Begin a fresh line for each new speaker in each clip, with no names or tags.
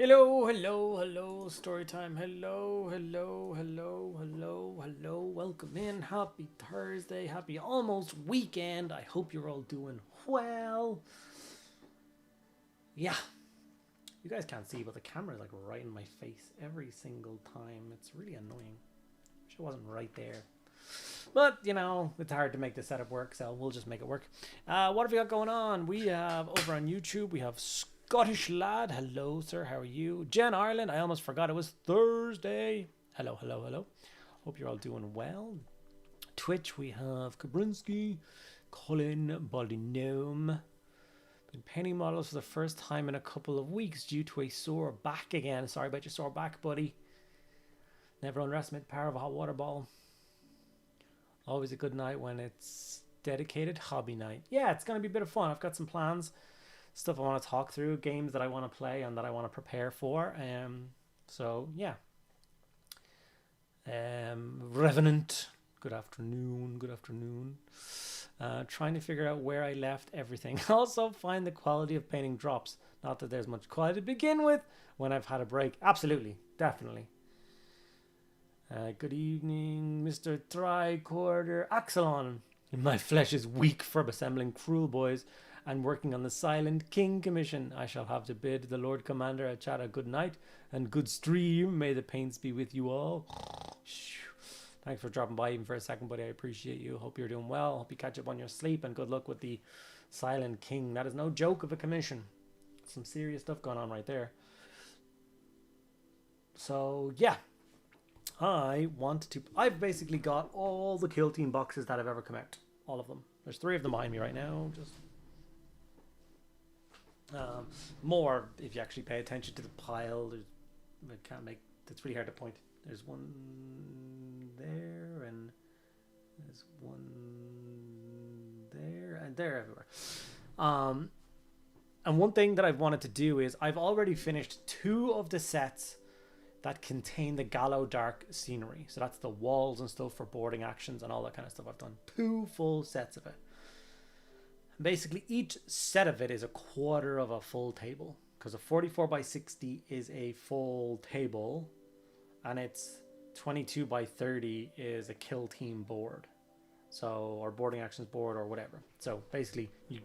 Hello, hello, hello, story time. Hello, hello, hello, hello, hello. Welcome in. Happy Thursday. Happy almost weekend. I hope you're all doing well. Yeah, you guys can't see, but the camera is like right in my face every single time. It's really annoying. Wish it wasn't right there. But, you know, it's hard to make the setup work, so we'll just make it work. What have we got going on? We have over on YouTube, we have Scottish Lad. Hello, sir. How are you? Jen Ireland. I almost forgot it was Thursday. Hello, hello, hello. Hope you're all doing well. Twitch, we have Kabrinsky, Colin, Baldy Gnome. Been painting models for the first time in a couple of weeks due to a sore back again. Sorry about your sore back, buddy. Never underestimate the power of a hot water ball. Always a good night when it's dedicated hobby night. Yeah, it's going to be a bit of fun. I've got some plans, stuff I want to talk through, games that I want to play and that I want to prepare for. So, yeah. Revenant, good afternoon, good afternoon. Trying to figure out where I left everything. Also, find the quality of painting drops. Not that there's much quality to begin with when I've had a break. Absolutely, definitely. Good evening, Mr. Tricorder Axelon. My flesh is weak from assembling cruel boys and working on the Silent King commission. I shall have to bid the Lord Commander a chat a good night and good stream. May the paints be with you all. Thanks for dropping by even for a second, buddy. I appreciate you. Hope you're doing well. Hope you catch up on your sleep and good luck with the Silent King. That is no joke of a commission. Some serious stuff going on right there. So, yeah. I've basically got all the Kill Team boxes that have ever come out. All of them. There's 3 of them behind me right now. Just more if you actually pay attention to the pile. It's pretty hard to point. There's one there, and there's one there, and there everywhere. And one thing that I've wanted to do is I've already finished 2 of the sets that contain the Gallowdark scenery. So that's the walls and stuff for boarding actions and all that kind of stuff. I've done 2 full sets of it. And basically, each set of it is a quarter of a full table, because a 44 by 60 is a full table, and it's 22 by 30 is a kill team board. So, or boarding actions board or whatever. So basically, you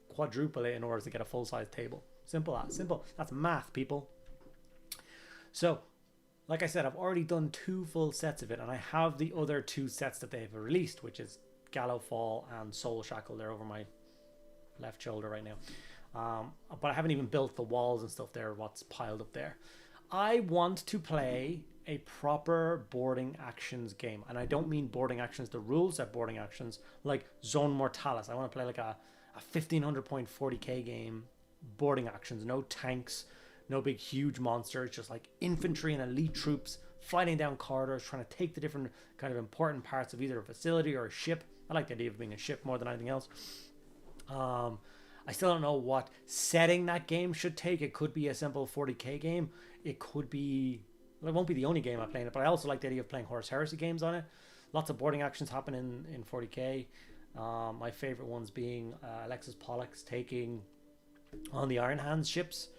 quadruple it in order to get a full-size table. Simple as. Simple. That's math, people. So, like I said, I've already done 2 full sets of it, and I have the other 2 sets that they've released, which is Gallowfall and Soul Shackle. They're over my left shoulder right now. But I haven't even built the walls and stuff there, what's piled up there. I want to play a proper boarding actions game. And I don't mean boarding actions, the rule set boarding actions, like Zone Mortalis. I want to play like a 1500 point 40k game, boarding actions, no tanks, no big huge monsters, just like infantry and elite troops fighting down corridors, trying to take the different kind of important parts of either a facility or a ship. I like the idea of being a ship more than anything else. I still don't know what setting that game should take. It could be a simple 40k game. It could be... Well, it won't be the only game I'm playing it, but I also like the idea of playing Horse Heresy games on it. Lots of boarding actions happen in 40k. My favorite ones being Alexis Pollux taking on the Iron Hands ships.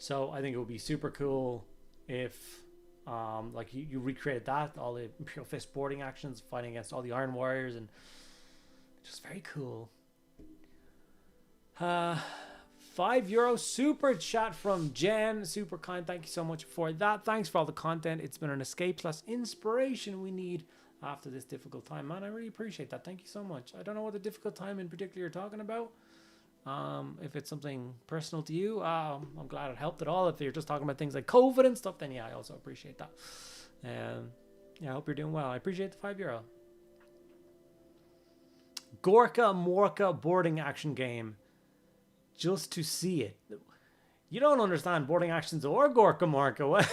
So I think it would be super cool if like you recreated that, all the Imperial Fist boarding actions, fighting against all the Iron Warriors, and just very cool. €5 super chat from Jen. Super kind. Thank you so much for that. Thanks for all the content. It's been an escape plus inspiration we need after this difficult time. Man, I really appreciate that. Thank you so much. I don't know what the difficult time in particular you're talking about. If it's something personal to you, I'm glad it helped at all. If you're just talking about things like COVID and stuff, then yeah, I also appreciate that. Yeah, I hope you're doing well. I appreciate the €5. Gorka Morka boarding action game. Just to see it. You don't understand boarding actions or Gorka Morka. What?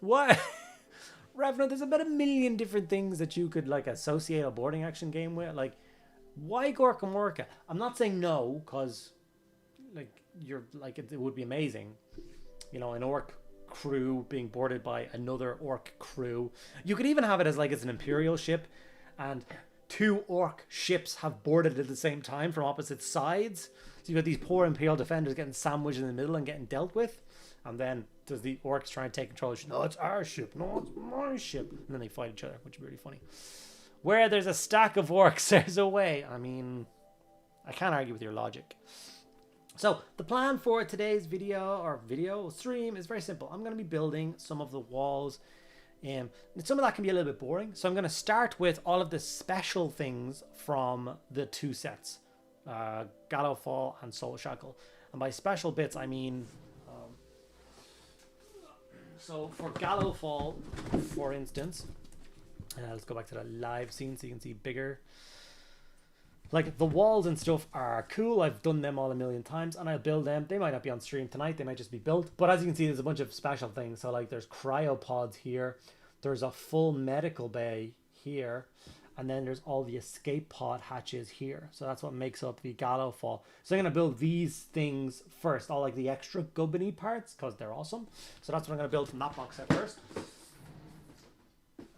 What? Revenant, there's about 1 million different things that you could like associate a boarding action game with. Like, why Gorka Morka? I'm not saying no, because like you're like it would be amazing. You know, an orc crew being boarded by another orc crew. You could even have it as like it's an imperial ship, and two orc ships have boarded at the same time from opposite sides. So you've got these poor Imperial defenders getting sandwiched in the middle and getting dealt with. And then there's the orcs trying to take control of the ship. No, it's our ship. No, it's my ship. And then they fight each other, which is really funny. Where there's a stack of orcs, there's a way. I mean, I can't argue with your logic. So the plan for today's video stream is very simple. I'm going to be building some of the walls. Some of that can be a little bit boring. So I'm going to start with all of the special things from the two sets. Gallowfall and Soul Shackle. And by special bits, I mean... so for Gallowfall, for instance... let's go back to the live scene so you can see bigger. Like, the walls and stuff are cool. I've done them all a million times, and I'll build them. They might not be on stream tonight. They might just be built. But as you can see, there's a bunch of special things. So, like, there's cryopods here. There's a full medical bay here. And then there's all the escape pod hatches here. So that's what makes up the Gallowfall. So I'm going to build these things first. All, like, the extra gubbiny parts, because they're awesome. So that's what I'm going to build from that box set first.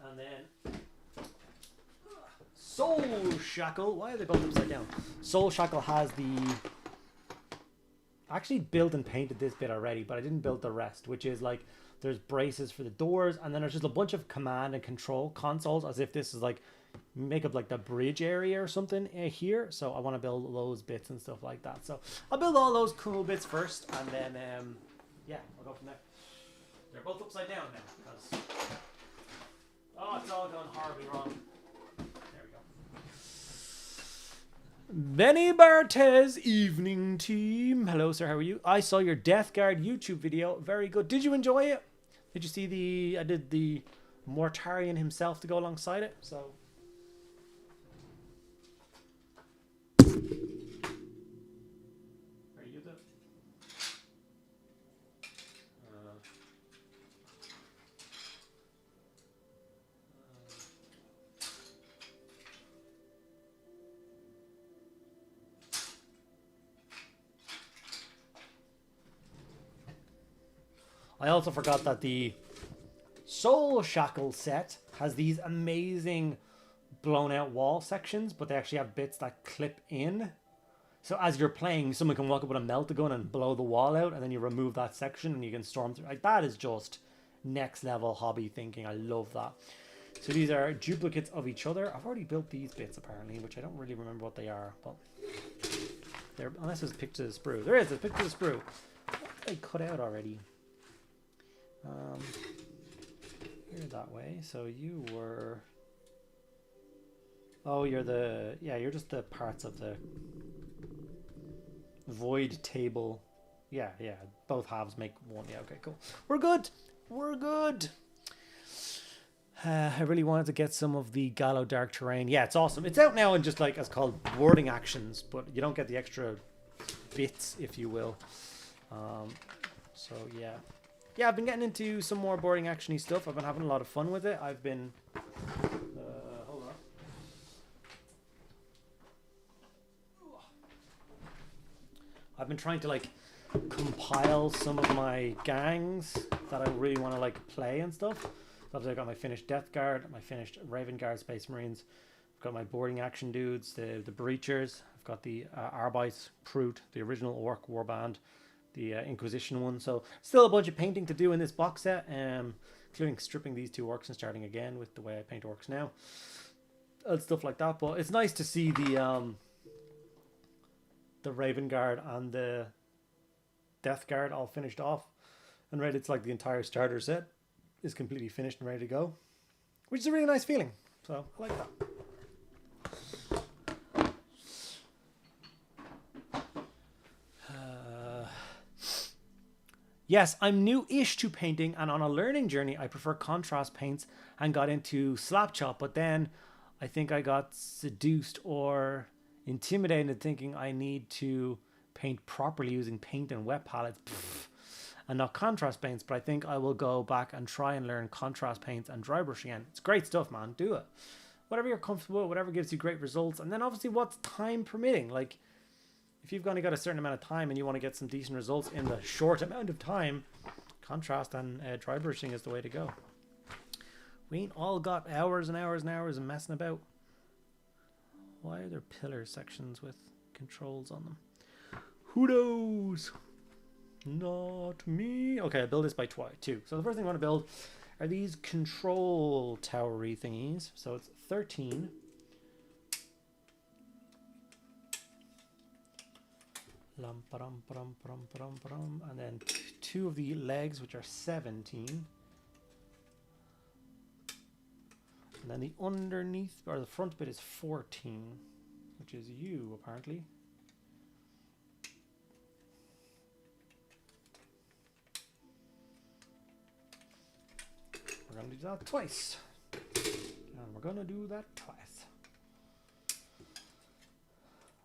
And then... Soul Shackle. Why are they both upside down? Soul Shackle has the... I actually built and painted this bit already, but I didn't build the rest, which is like there's braces for the doors, and then there's just a bunch of command and control consoles, as if this is like make up like the bridge area or something here. So I want to build those bits and stuff like that. So I'll build all those cool bits first, and then yeah, I'll go from there. They're both upside down now because it's all gone horribly wrong. Benny Bartez, evening team. Hello, sir. How are you? I saw your Death Guard YouTube video. Very good. Did you enjoy it? Did you see I did the Mortarion himself to go alongside it. So. Are you the? I also forgot that the Soul Shackle set has these amazing blown out wall sections, but they actually have bits that clip in. So as you're playing, someone can walk up with a melt-a-gun and blow the wall out, and then you remove that section and you can storm through. Like, that is just next level hobby thinking. I love that. So these are duplicates of each other. I've already built these bits apparently, which I don't really remember what they are, but they're, unless there's a picture of the sprue. There is a picture of the sprue. They cut out already. You're that way, so you were... Oh, you're the... Yeah, you're just the parts of the void table. Yeah, both halves make one. Yeah, okay, cool. We're good! We're good! I really wanted to get some of the Gallowdark terrain. Yeah, it's awesome. It's out now in just like, it's called boarding actions, but you don't get the extra bits, if you will. So, yeah. Yeah, I've been getting into some more boarding action-y stuff. I've been having a lot of fun with it. I've been... hold on. I've been trying to, like, compile some of my gangs that I really want to, like, play and stuff. So I've got my finished Death Guard, my finished Raven Guard Space Marines. I've got my boarding action dudes, the Breachers. I've got the Arbite, Prute, the original Orc Warband. The Inquisition one. So still a bunch of painting to do in this box set, including stripping these two orcs and starting again with the way I paint orcs now and stuff like that. But it's nice to see the Raven Guard and the Death Guard all finished off, and right, it's like the entire starter set is completely finished and ready to go, which is a really nice feeling. So I like that. Yes, I'm new-ish to painting, and on a learning journey, I prefer contrast paints and got into slap chop, but then I think I got seduced or intimidated thinking I need to paint properly using paint and wet palettes and not contrast paints, but I think I will go back and try and learn contrast paints and dry brush again. It's great stuff, man. Do it. Whatever you're comfortable with, whatever gives you great results, and then obviously what's time permitting. Like, if you've only got a certain amount of time and you want to get some decent results in the short amount of time, contrast and dry brushing is the way to go. We ain't all got hours and hours and hours of messing about. Why are there pillar sections with controls on them? Who knows? Not me. Okay, I build this by two. So the first thing I want to build are these control towery thingies. So it's 13. And then two of the legs, which are 17. And then the underneath, or the front bit is 14, which is you, apparently. We're going to do that twice. And we're going to do that twice.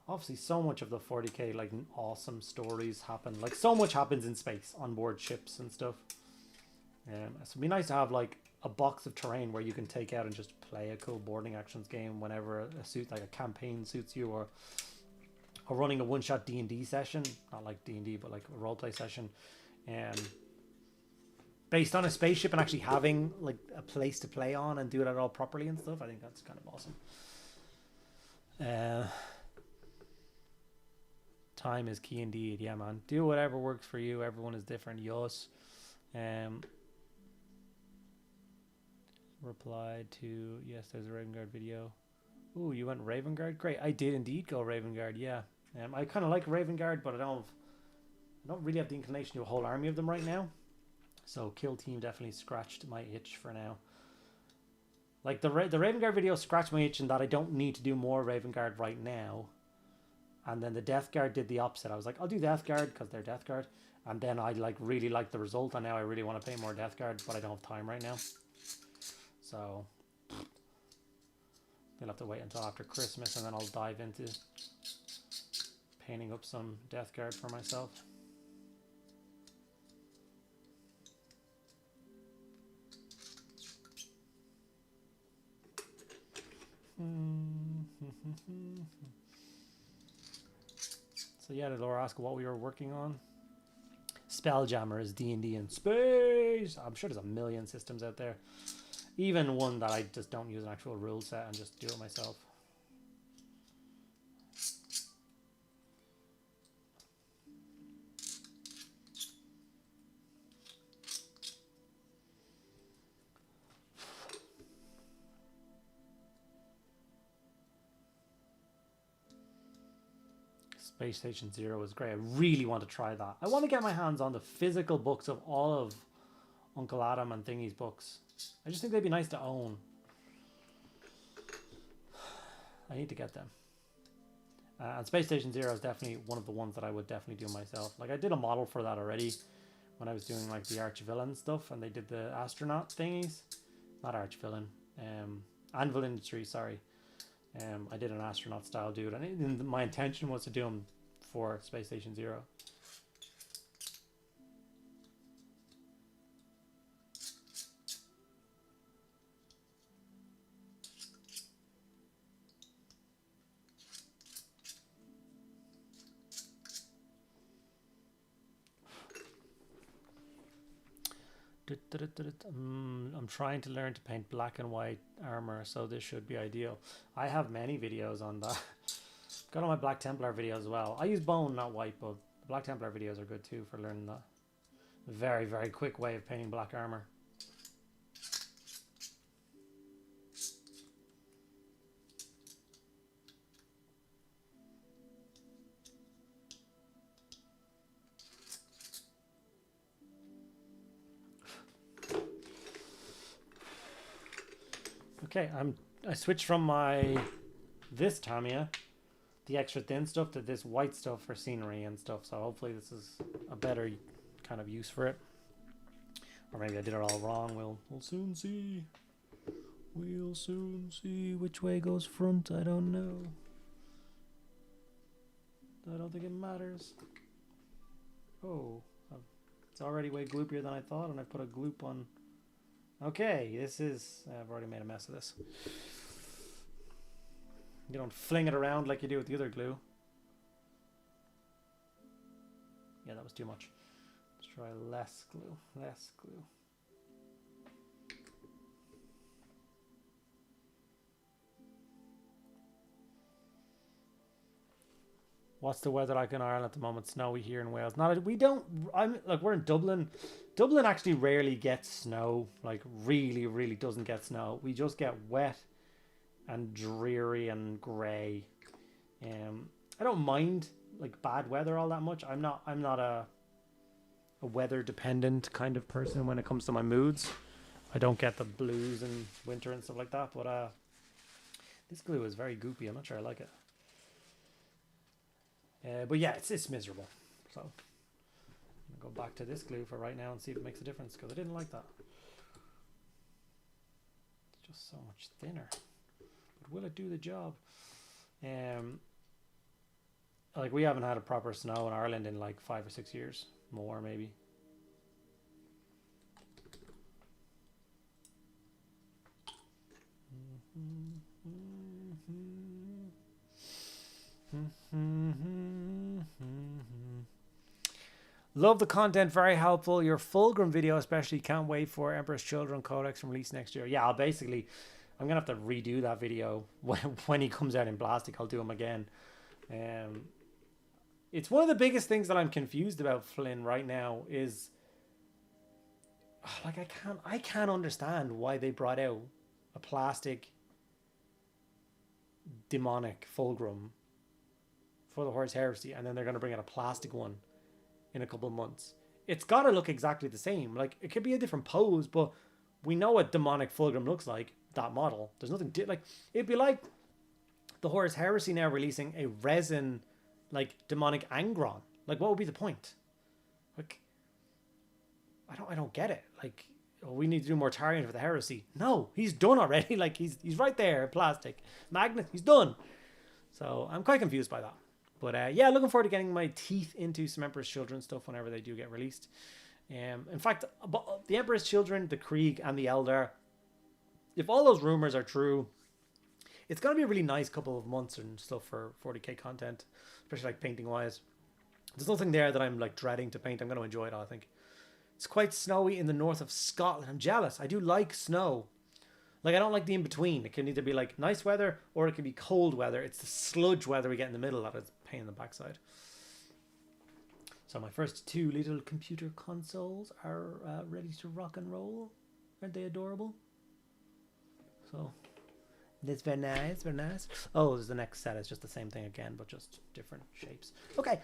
Obviously, so much of the 40k, like, awesome stories happen. Like, so much happens in space, on board ships and stuff. So it'd be nice to have, like, a box of terrain where you can take out and just play a cool boarding actions game whenever a suit, like a campaign suits you, or running a one-shot D&D session. Not like D&D, but like a roleplay session. Based on a spaceship and actually having, like, a place to play on and do it all properly and stuff. I think that's kind of awesome. Time is key indeed. Yeah, man. Do whatever works for you. Everyone is different. Yes. Replied to, yes, there's a Raven Guard video. Ooh, you went Raven Guard? Great. I did indeed go Raven Guard, yeah. I kind of like Raven Guard, but I don't really have the inclination to do a whole army of them right now. So Kill Team definitely scratched my itch for now. Like, the Raven Guard video scratched my itch in that I don't need to do more Raven Guard right now. And then the Death Guard did the opposite. I was like, I'll do Death Guard because they're Death Guard. And then I really like the result, and now I really want to play more Death Guard, but I don't have time right now. So we'll have to wait until after Christmas, and then I'll dive into painting up some Death Guard for myself. So yeah, did Laura ask what we were working on? Spelljammer is D&D in space. I'm sure there's a million systems out there. Even one that I just don't use an actual rule set and just do it myself. Space Station Zero is great. I really want to try that. I want to get my hands on the physical books of all of Uncle Adam and Thingy's books. I just think they'd be nice to own. I need to get them. And Space Station Zero is definitely one of the ones that I would definitely do myself. Like, I did a model for that already when I was doing, like, the Arch-Villain stuff, and they did the astronaut thingies. Not Arch-Villain. Anvil Industry, sorry. I did an astronaut style dude, and my intention was to do them for Space Station Zero. I'm trying to learn to paint black and white armor, so this should be ideal. I have many videos on that. Got all my Black Templar videos as well. I use bone, not white, but the Black Templar videos are good too for learning that. Very, very quick way of painting black armor. Okay, I switched from this Tamiya, the extra thin stuff, to this white stuff for scenery and stuff. So hopefully this is a better kind of use for it. Or maybe I did it all wrong. We'll soon see. We'll soon see which way goes front. I don't know. I don't think it matters. Oh, it's already way gloopier than I thought, and I put a gloop on. Okay, this is... I've already made a mess of this. You don't fling it around like you do with the other glue. Yeah, that was too much. Let's try less glue. Less glue. What's the weather like in Ireland at the moment? Snowy here in Wales. Not we don't. I'm like we're in Dublin. Dublin actually rarely gets snow. Like really, really doesn't get snow. We just get wet and dreary and grey. I don't mind like bad weather all that much. I'm not a weather dependent kind of person when it comes to my moods. I don't get the blues in winter and stuff like that. But this glue is very goopy. I'm not sure I like it. But yeah, it's miserable. So I'm gonna go back to this glue for right now and see if it makes a difference, because I didn't like that. It's just so much thinner. But will it do the job? Like we haven't had a proper snow in Ireland in like 5 or 6 years, more maybe. Love the content, very helpful. Your Fulgrim video especially, can't wait for Emperor's Children Codex from release next year. Yeah, I'm gonna have to redo that video when he comes out in plastic. I'll do him again. It's one of the biggest things that I'm confused about Flynn right now is like I can't understand why they brought out a plastic demonic Fulgrim for the Horus Heresy, and then they're going to bring out a plastic one in a couple of months. It's got to look exactly the same. Like it could be a different pose, but we know what demonic Fulgrim looks like. That model, there's nothing like it'd be like the Horus Heresy now releasing a resin like demonic Angron. Like what would be the point? Like I don't get it. Like we need to do more Tarian for the Heresy. No, he's done already. Like he's right there, plastic magnet. He's done. So I'm quite confused by that. But yeah, looking forward to getting my teeth into some Emperor's Children stuff whenever they do get released. In fact, the Emperor's Children, the Krieg, and the Eldar, if all those rumors are true, it's going to be a really nice couple of months and stuff for 40k content, especially like painting wise. There's nothing there that I'm like dreading to paint. I'm going to enjoy it all, I think. It's quite snowy in the north of Scotland. I'm jealous. I do like snow. Like I don't like the in-between. It can either be like nice weather or it can be cold weather. It's the sludge weather we get in the middle that is a pain in the backside. So my first 2 little computer consoles are ready to rock and roll. Aren't they adorable? So that's very nice, very nice. Oh, there's the next set. It's just the same thing again, but just different shapes. Okay,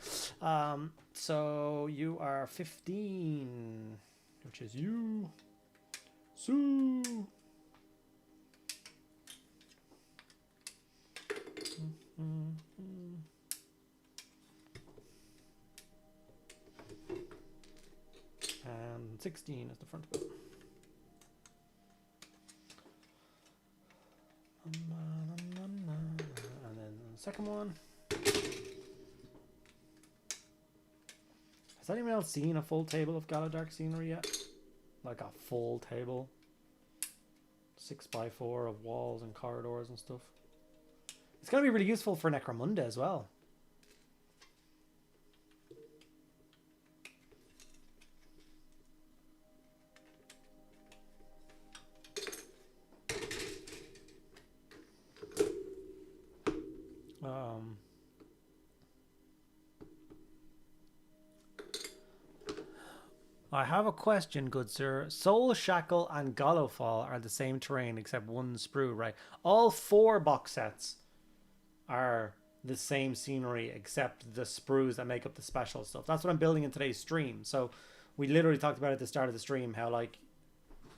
so you are 15, which is you, Sue. And 16 is the front bit. And then the second one. Has anyone else seen a full table of Gallowdark scenery yet? Like a full table, 6x4 of walls and corridors and stuff. It's going to be really useful for Necromunda as well. I have a question, good sir. Soul Shackle and Gollowfall are the same terrain except one sprue, right? All 4 box sets are the same scenery except the sprues that make up the special stuff. That's what I'm building in today's stream. So we literally talked about at the start of the stream how like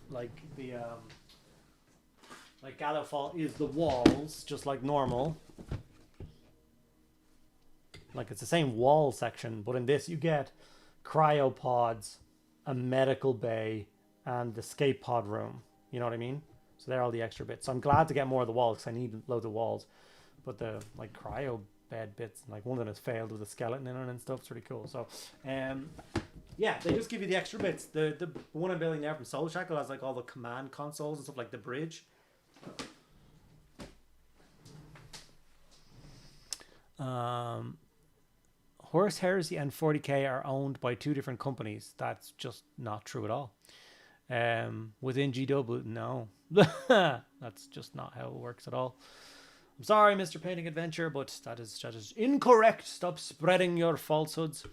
the like Gallowfall is the walls just like normal. Like it's the same wall section, but in this you get cryopods, a medical bay, and the escape pod room. You know what I mean? So they're all the extra bits. So I'm glad to get more of the walls because I need loads of walls. But the like cryo bed bits, like one of them has failed with a skeleton in it and stuff. It's really cool. So yeah, they just give you the extra bits. The one I'm building now from Soul Shackle has like all the command consoles and stuff, like the bridge. Horus Heresy and 40k are owned by 2 different companies. That's just not true at all. Within GW, no. That's just not how it works at all. I'm sorry, Mr. Painting Adventure, but that is incorrect. Stop spreading your falsehoods.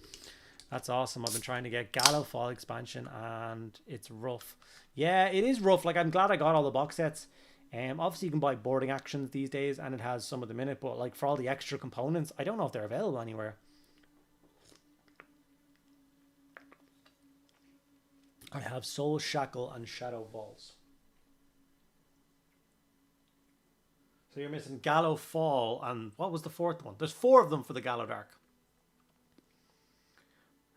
That's awesome. I've been trying to get Gallo Fall expansion and it's rough. Yeah, it is rough. Like, I'm glad I got all the box sets. Obviously, you can buy boarding actions these days and it has some of them in it, but like for all the extra components, I don't know if they're available anywhere. I have Soul Shackle and Shadow Balls. So you're missing Gallo Fall and what was the fourth one? There's 4 of them for the Gallowdark.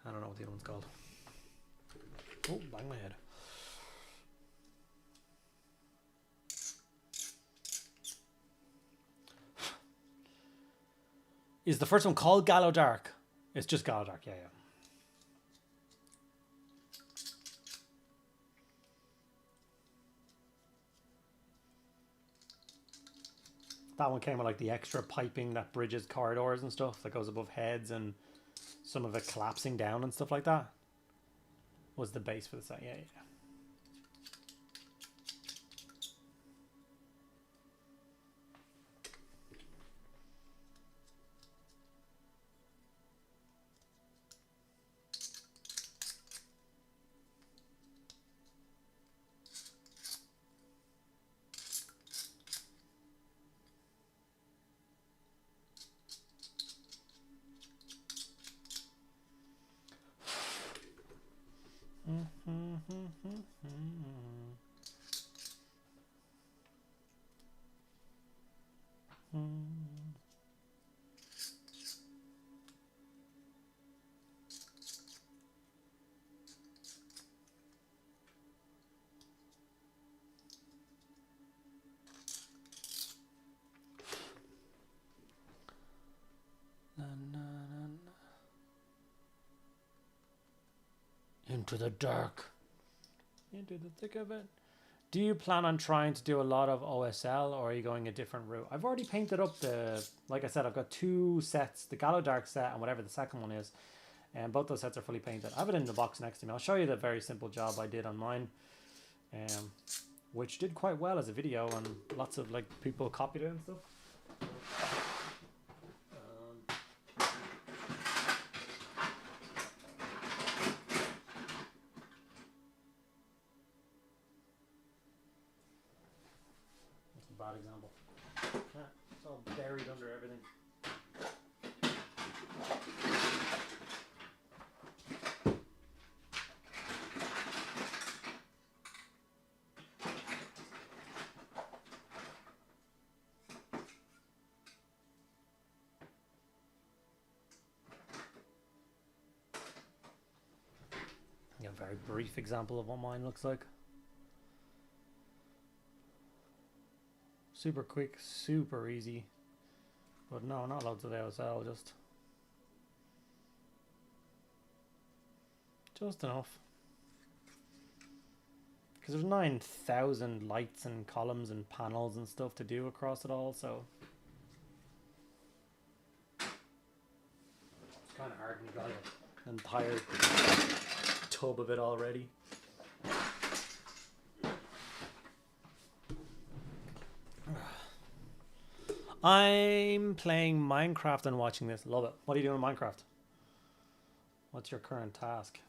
I don't know what the other one's called. Oh, bang my head. Is the first one called Gallowdark? It's just Gallowdark, yeah. That one came with like the extra piping that bridges corridors and stuff that goes above heads and some of it collapsing down and stuff like that. Was the base for the set, yeah. Into the dark. Into the thick of it. Do you plan on trying to do a lot of OSL or are you going a different route? I've already painted up the, like I said, I've got 2 sets, the Gallowdark set and whatever the second one is. And both those sets are fully painted. I have it in the box next to me. I'll show you the very simple job I did on mine. Which did quite well as a video and lots of like people copied it and stuff. Bad example. Yeah, it's all buried under everything. Yeah, a very brief example of what mine looks like. Super quick, super easy. But no, not loads of ASL, just enough. Because there's 9,000 lights and columns and panels and stuff to do across it all, so it's kind of hard when you got an entire tub of it already. I'm playing Minecraft and watching this. Love it. What are you doing in Minecraft? What's your current task?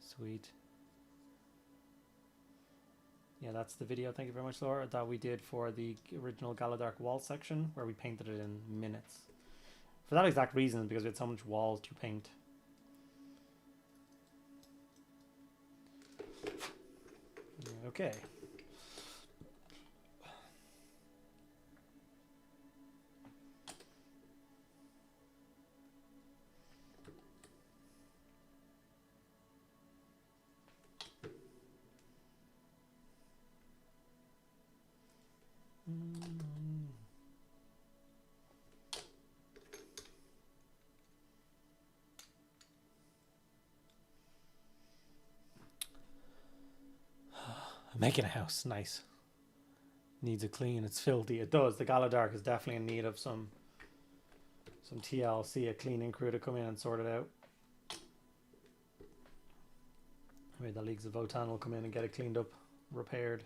Sweet. Yeah, that's the video. Thank you very much, Laura. That we did for the original Gallowdark wall section where we painted it in minutes. For that exact reason, because we had so much walls to paint. Okay. Making a house, nice. Needs a clean. It's filthy. It does. The Gallowdark is definitely in need of some TLC, a cleaning crew to come in and sort it out. Maybe the Leagues of Votan will come in and get it cleaned up, repaired.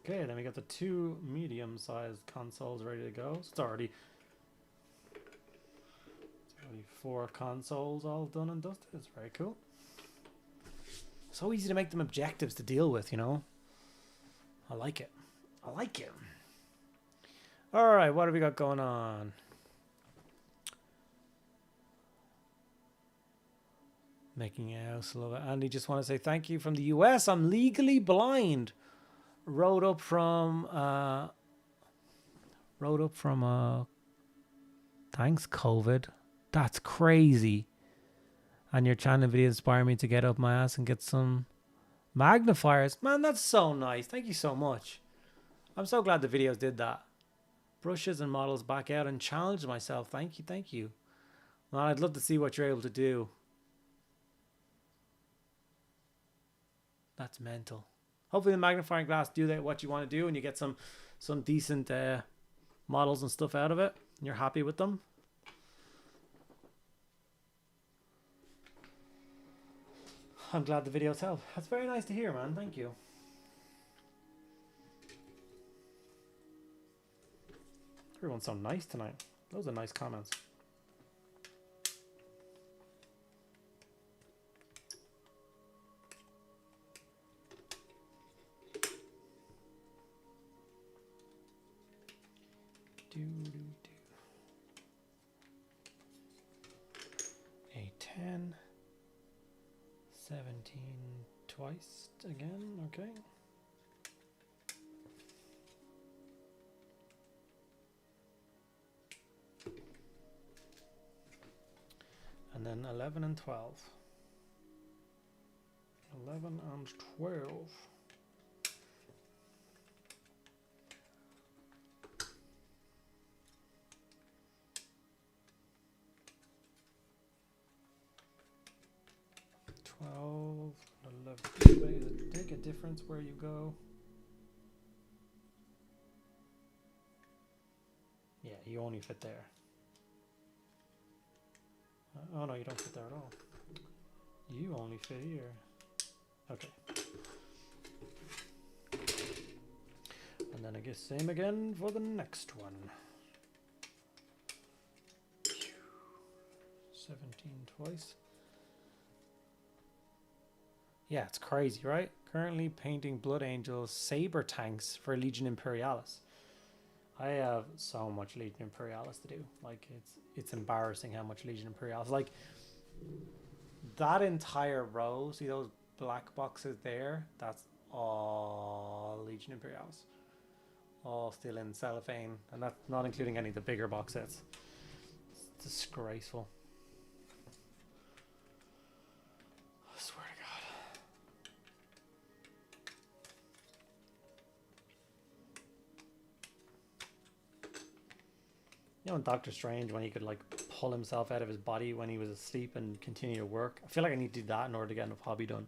Okay, then we got the 2 medium-sized consoles ready to go. So it's already 4 consoles all done and dusted. It's very cool. So easy to make them objectives to deal with, you know. I like it. I like it. All right, what have we got going on? Making a house, love it. Andy, just want to say thank you from the US. I'm legally blind. Rode up from thanks COVID. That's crazy. And your channel video inspired me to get up my ass and get some magnifiers. Man, that's so nice. Thank you so much. I'm so glad the videos did that. Brushes and models back out and challenged myself. Thank you, thank you. Man, I'd love to see what you're able to do. That's mental. Hopefully the magnifying glass do that what you want to do and you get some decent models and stuff out of it and you're happy with them. I'm glad the videos help. That's very nice to hear, man. Thank you. Everyone's so nice tonight. Those are nice comments. A 10, 17 twice again, okay. And then 11 and 12. 11 and 12. Does it make a difference where you go? Yeah, you only fit there. Oh no, you don't fit there at all. You only fit here. Okay. And then I guess same again for the next one. 17 twice. Yeah, it's crazy, right? Currently painting Blood Angels Saber tanks for Legion Imperialis. I have so much Legion Imperialis to do. Like, it's embarrassing how much Legion Imperialis. Like, that entire row, see those black boxes there? That's all Legion Imperialis. All still in cellophane. And that's not including any of the bigger box sets. It's disgraceful. I swear to God. You know in Doctor Strange when he could like pull himself out of his body when he was asleep and continue to work? I feel like I need to do that in order to get enough hobby done.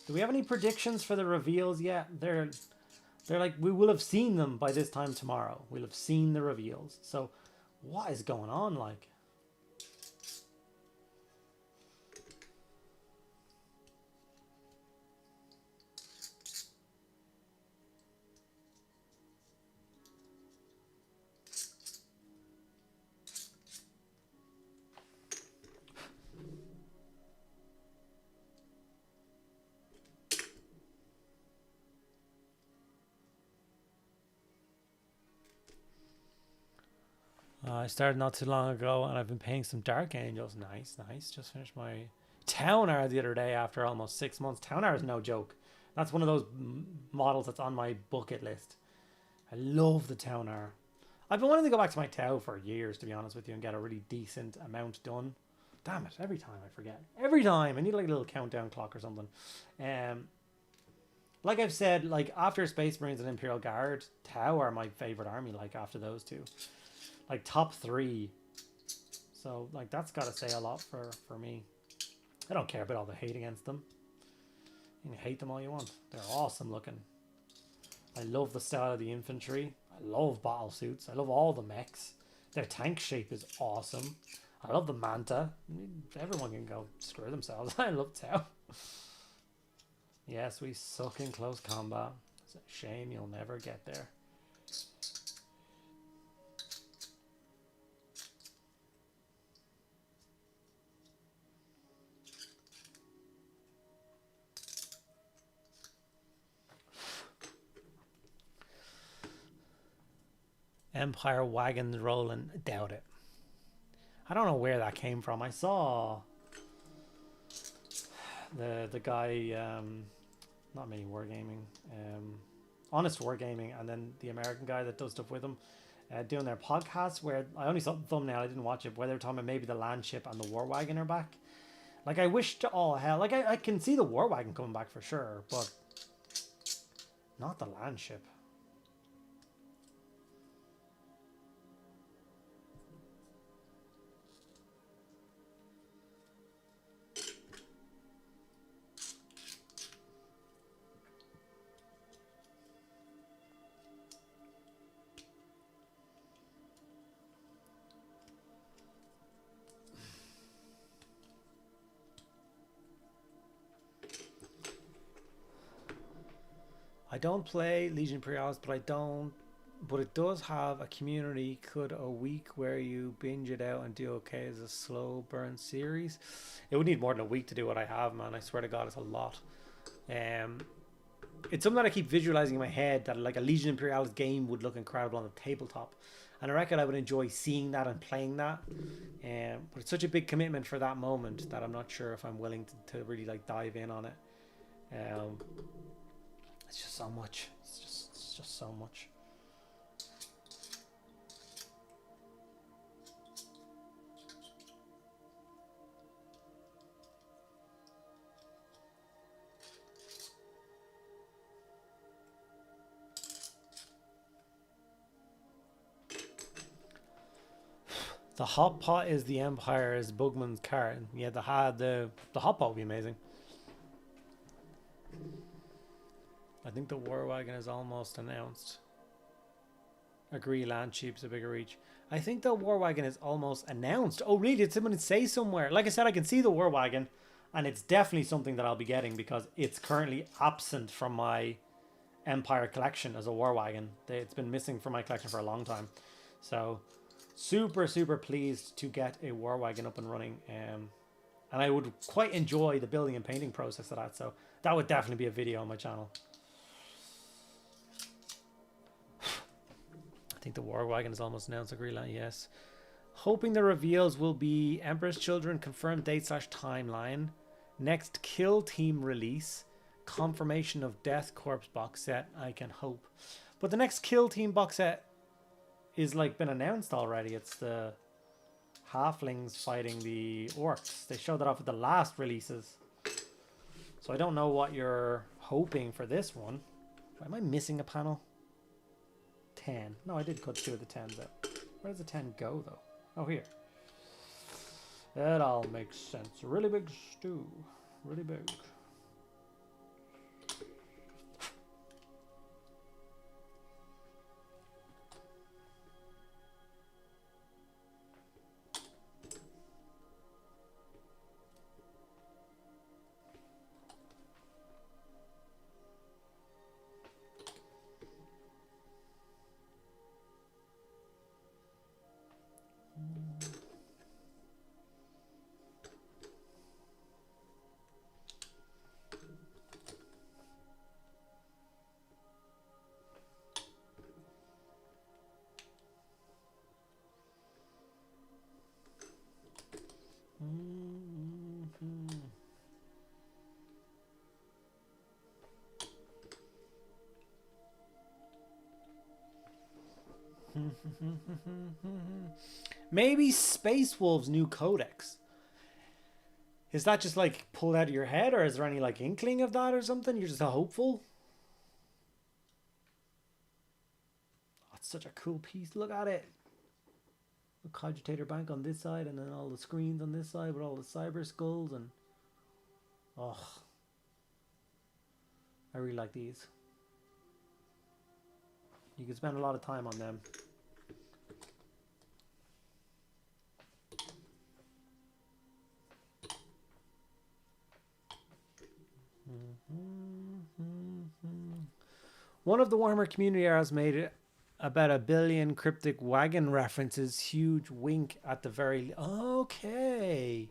Do we have any predictions for the reveals yet? They're like, we will have seen them by this time tomorrow. We'll have seen the reveals. So what is going on, like? I started not too long ago and I've been paying some Dark Angels. Nice, nice. Just finished my Town Hour the other day after almost 6 months. Town Hour is no joke. That's one of those models that's on my bucket list. I love the town art. I've been wanting to go back to my Tau for years, to be honest with you, and get a really decent amount done. Damn it, every time I forget. Every time. I need like a little countdown clock or something. Like I've said, like after Space Marines and Imperial Guard, Tau are my favorite army, like after those two. Like top 3. So like that's got to say a lot for me. I don't care about all the hate against them. You can hate them all you want. They're awesome looking. I love the style of the infantry. I love battle suits. I love all the mechs. Their tank shape is awesome. I love the Manta. Everyone can go screw themselves. I love Tau. Yes, we suck in close combat. It's a shame you'll never get there. Empire wagons rolling. Doubt it. I don't know where that came from. I saw the guy, not Mini Wargaming, Honest Wargaming, and then the American guy that does stuff with him, doing their podcast where I only saw the thumbnail, I didn't watch it, where they were talking about maybe the land ship and the war wagon are back. Like I wish to all hell, like I can see the war wagon coming back for sure, but not the land ship. I don't play Legion Imperialis, but it does have a community. Could a week where you binge it out and do okay as a slow burn series? It would need more than a week to do what I have, man. I swear to God, it's a lot. It's something that I keep visualizing in my head, that like a Legion Imperialis game would look incredible on the tabletop. And I reckon I would enjoy seeing that and playing that. But it's such a big commitment for that moment that I'm not sure if I'm willing to really like dive in on it. It's just so much. It's just so much. The hot pot is the Empire's Bugman's cart. Yeah, the hot pot would be amazing. I think the war wagon is almost announced. Agree, land sheep's a bigger reach. I think the war wagon is almost announced. Oh, really? Did someone say somewhere? Like I said, I can see the war wagon, and it's definitely something that I'll be getting because it's currently absent from my Empire collection as a war wagon. It's been missing from my collection for a long time. So, super, super pleased to get a war wagon up and running. And I would quite enjoy the building and painting process of that. So, that would definitely be a video on my channel. I think the war wagon is almost announced. Agree, yes. Hoping the reveals will be Emperor's Children, confirmed date / timeline, next Kill Team release, confirmation of Death Corps box set. I can hope, but the next Kill Team box set is like been announced already. It's the halflings fighting the orcs. They showed that off at the last releases, so I don't know what you're hoping for this one. Am I missing a panel? 10. No, I did cut 2 of the 10s out. Where does the 10 go though? Oh, here. That all makes sense. Really big stew. Really big. Maybe Space Wolf's new codex. Is that just like pulled out of your head, or is there any like inkling of that or something? You're just a hopeful? That's such a cool piece. Look at it. A cogitator bank on this side, and then all the screens on this side with all the cyber skulls, and oh, I really like these. You can spend a lot of time on them. One of the Warhammer community arrows made it about 1 billion cryptic wagon references. Huge wink at the very... Okay.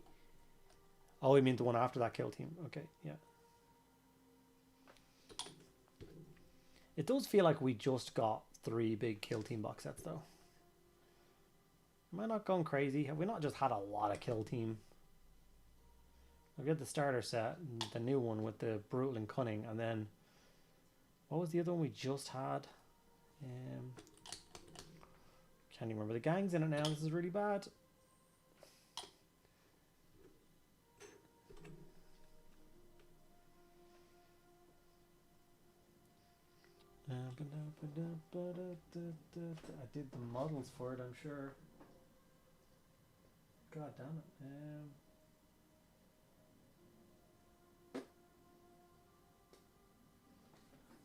Oh, you mean the one after that kill team. Okay, yeah. It does feel like we just got 3 big kill team box sets, though. Am I not going crazy? Have we not just had a lot of kill team? I've got the starter set, the new one with the brutal and cunning, and then what was the other one we just had? Can't even remember. The gang's in it now. This is really bad. I did the models for it, I'm sure. God damn it.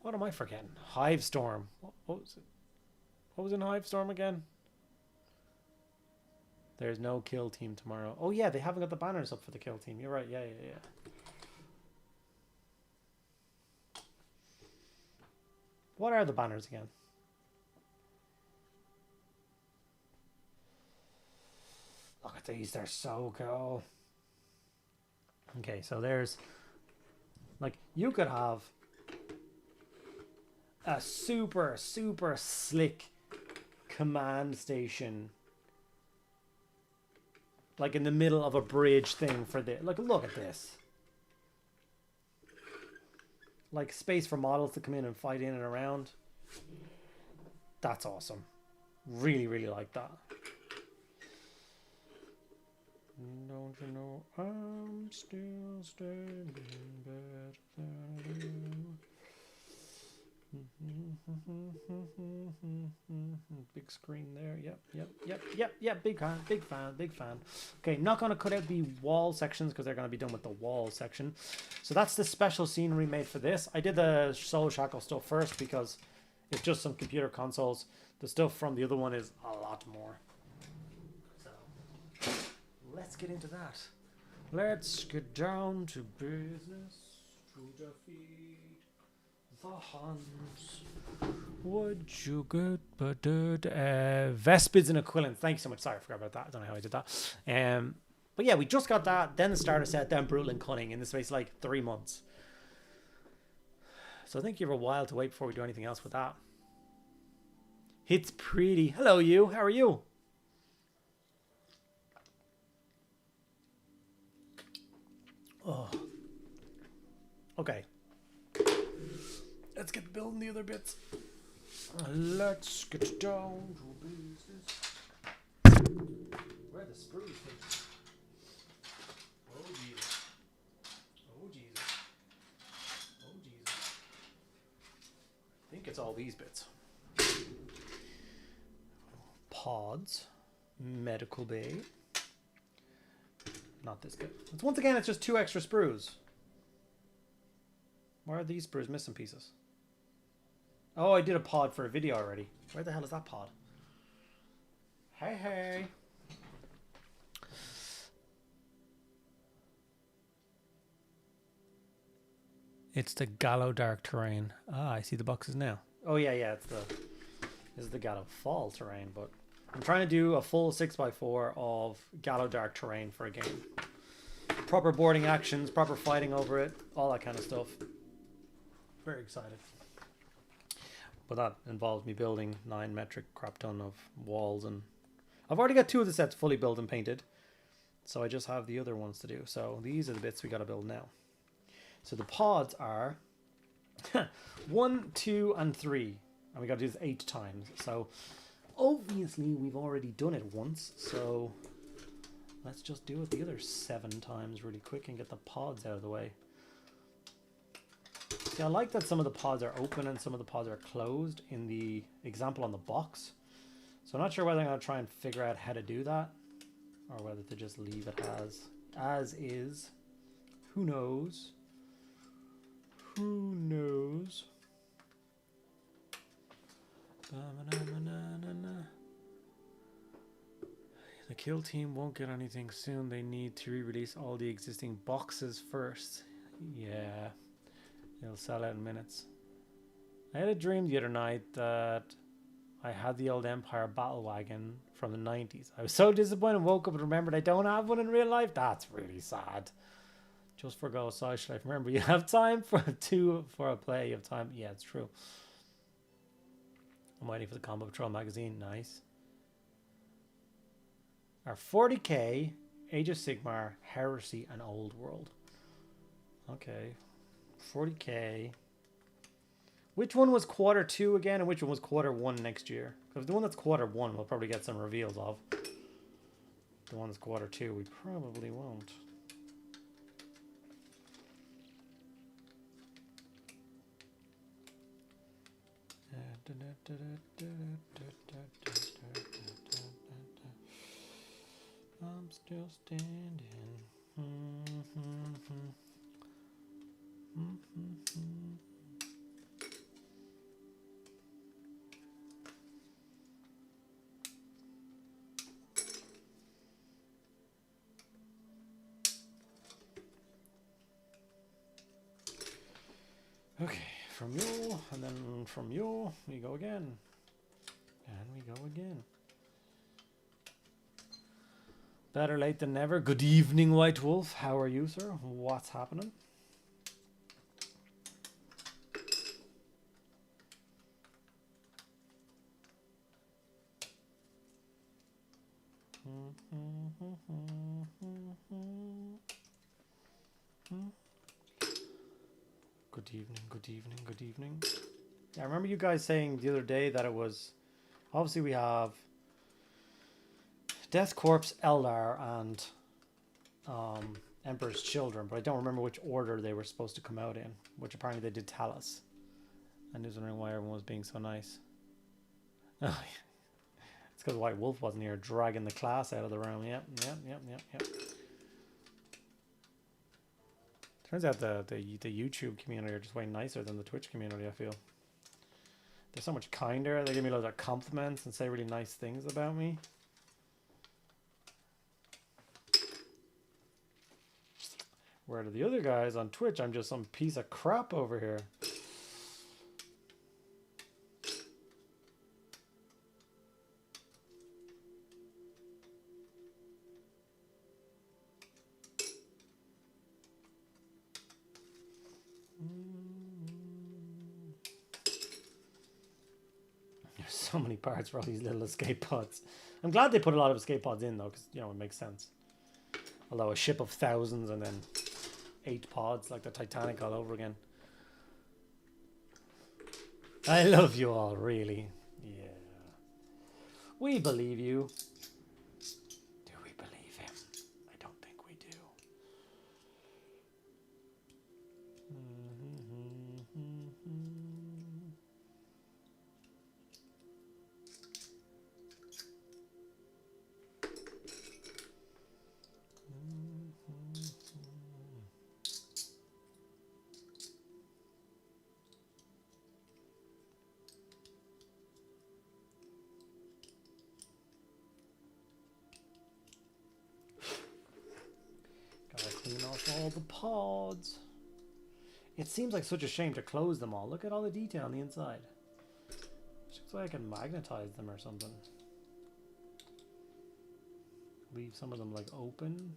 What am I forgetting? Hivestorm. What was it? What was in Hivestorm again? There's no kill team tomorrow. Oh yeah, they haven't got the banners up for the kill team. You're right. Yeah. What are the banners again? Look at these. They're so cool. Okay, so there's... Like, you could have a super slick command station, like in the middle of a bridge thing for the... Like, look at this. Like space for models to come in and fight in and around. That's awesome. Really like that. Don't you know I'm still standing better than big screen there. Yep. Big fan. Okay, not going to cut out the wall sections because they're going to be done with the wall section. So that's the special scenery made for this. I did the Soul Shackle stuff first because it's just some computer consoles. The stuff from the other one is a lot more. So let's get into that. Let's get down to business. To defeat the Huns. Would you get but Vespids and Aquilans. Thank you so much. Sorry, I forgot about that. I don't know how I did that. But yeah, we just got that. Then the starter set. Then Brutal and Cunning in the space like 3 months. So I think you have a while to wait before we do anything else with that. It's pretty. Hello, you. How are you? Oh. Okay. Let's get building the other bits. Let's get down to business. Where are the sprues? Oh Jesus. I think it's all these bits. Pods. Medical bay. Not this bit. Once again, it's just 2 extra sprues. Why are these sprues missing pieces? Oh, I did a pod for a video already. Where the hell is that pod? Hey. It's the Gallowdark terrain. Ah, I see the boxes now. Oh yeah, this is the Gallow Fall terrain, but I'm trying to do a full 6x4 of Gallowdark terrain for a game. Proper boarding actions, proper fighting over it, all that kind of stuff. Very excited. But that involves me building 9 metric crap ton of walls, and I've already got 2 of the sets fully built and painted, so I just have the other ones to do. So these are the bits we got to build now. So the pods are 1, 2, and 3, and we got to do this 8 times. So obviously we've already done it once, so let's just do it the other 7 times really quick and get the pods out of the way. See, I like that some of the pods are open and some of the pods are closed in the example on the box. So I'm not sure whether I'm going to try and figure out how to do that or whether to just leave it as is. Who knows? Who knows? The kill team won't get anything soon. They need to re-release all the existing boxes first. Yeah, it'll sell out in minutes. I had a dream the other night that I had the old Empire battle wagon from the 90s. I was so disappointed and woke up and remembered I don't have one in real life. That's really sad. Just for Go Side Life. Remember, you have time for a play. You have time. Yeah, it's true. I'm waiting for the Combo Patrol magazine. Nice. Our 40k, Age of Sigmar, Heresy, and Old World. Okay. 40k. Which one was quarter 2 again, and which one was quarter 1 next year? Because the one that's quarter 1 we'll probably get some reveals of. The one that's quarter 2 we probably won't. I'm still standing. Okay, from you, and then from you, we go again. And we go again. Better late than never. Good evening, White Wolf. How are you, sir? What's happening? Good evening, good evening, good evening. Yeah, I remember you guys saying the other day that it was... Obviously we have Death Corpse, Eldar, and Emperor's Children, but I don't remember which order they were supposed to come out in, which apparently they did tell us. And I was wondering why everyone was being so nice. Oh, yeah. It's because White Wolf wasn't here dragging the class out of the room. Yep. Turns out the YouTube community are just way nicer than the Twitch community, I feel. They're so much kinder. They give me loads of compliments and say really nice things about me. Where to the other guys on Twitch, I'm just some piece of crap over here. There's so many parts for all these little escape pods. I'm glad they put a lot of escape pods in though, because you know it makes sense. Although a ship of thousands and then 8 pods like the Titanic all over again. I love you all, really. Yeah. We believe you. Do we believe him? I don't think we do. All the pods. It seems like such a shame to close them all. Look at all the detail on the inside. Looks like I can magnetize them or something. Leave some of them like open.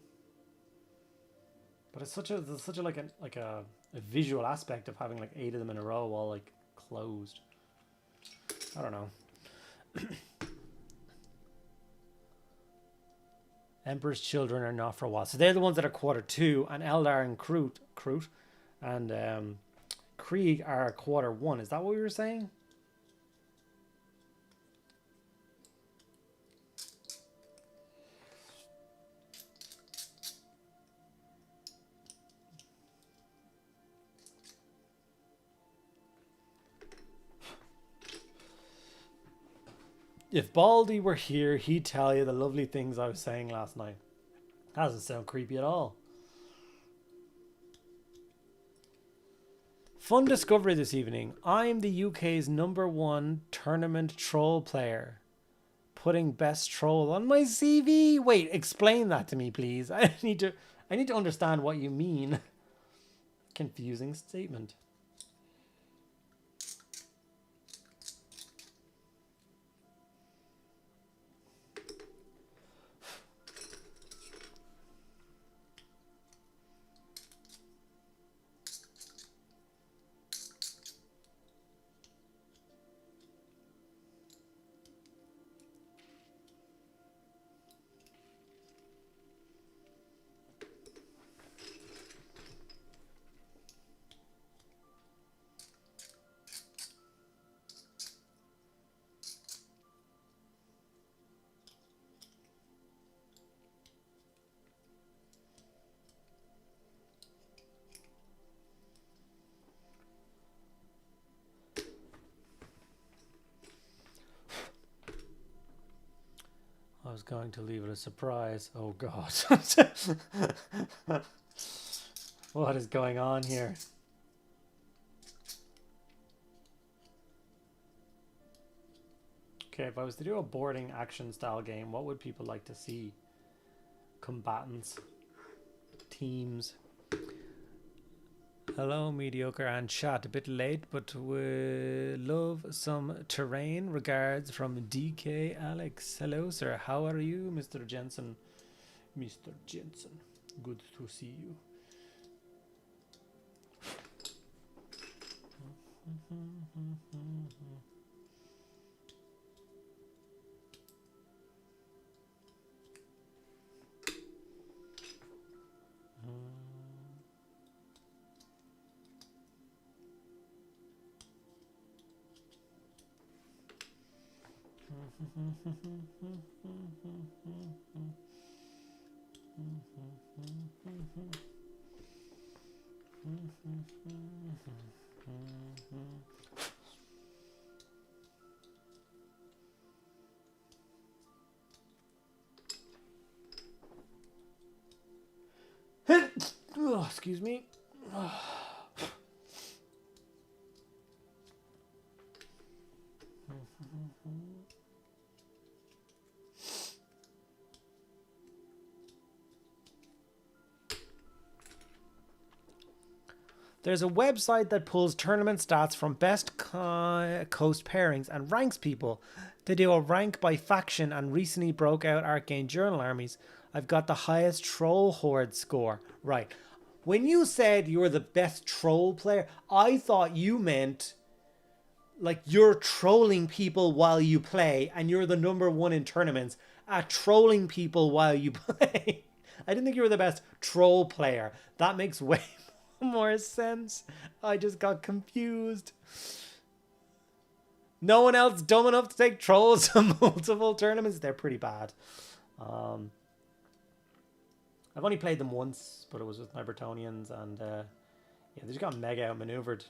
But it's such a like a visual aspect of having like 8 of them in a row all like closed. I don't know. Emperor's Children are not for a while. So they're the ones that are quarter 2, and Eldar and Kroot and Krieg are quarter 1. Is that what we were saying? If Baldy were here, he'd tell you the lovely things I was saying last night. That doesn't sound creepy at all. Fun discovery this evening. I'm the UK's #1 tournament troll player. Putting best troll on my CV. Wait, explain that to me, please. I need to understand what you mean. Confusing statement. I was going to leave it a surprise. Oh God. What is going on here? Okay, if I was to do a boarding action style game, what would people like to see? Combatants, teams. Hello, Mediocre and chat. A bit late, but we love some terrain. Regards from DK Alex. Hello, sir. How are you, Mr. Jensen? Mr. Jensen. Good to see you. Oh, excuse me. There's a website that pulls tournament stats from best coast pairings and ranks people. They do a rank by faction and recently broke out Arcane Journal armies. I've got the highest troll horde score. Right. When you said you were the best troll player, I thought you meant like you're trolling people while you play and you're the #1 in tournaments at trolling people while you play. I didn't think you were the best troll player. That makes way more sense. I just got confused. No one else dumb enough to take trolls to multiple tournaments. They're pretty bad. I've only played them once, but it was with my Bretonians, and yeah, they just got mega outmaneuvered,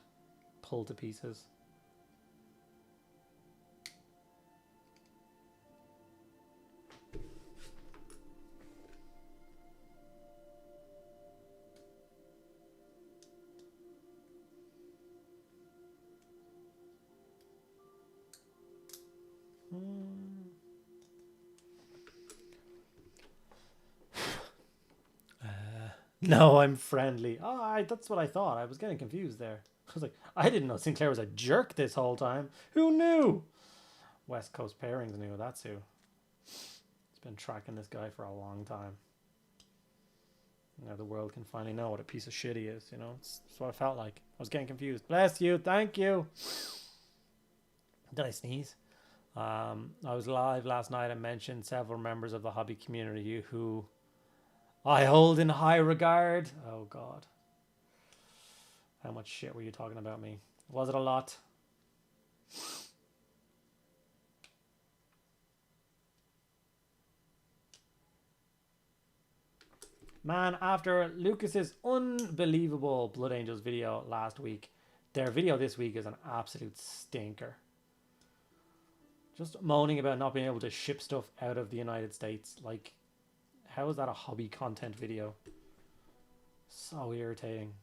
pulled to pieces. No, I'm friendly. Oh, that's what I thought. I was getting confused there. I was like, I didn't know Sinclair was a jerk this whole time. Who knew? West Coast Pairings knew. That's who. It's been tracking this guy for a long time. Now the world can finally know what a piece of shit he is, you know? That's what I felt like. I was getting confused. Bless you. Thank you. Did I sneeze? I was live last night and mentioned several members of the hobby community who I hold in high regard. Oh, God. How much shit were you talking about me? Was it a lot? Man, after Lucas's unbelievable Blood Angels video last week, their video this week is an absolute stinker. Just moaning about not being able to ship stuff out of the United States. Like, how is that a hobby content video? So irritating.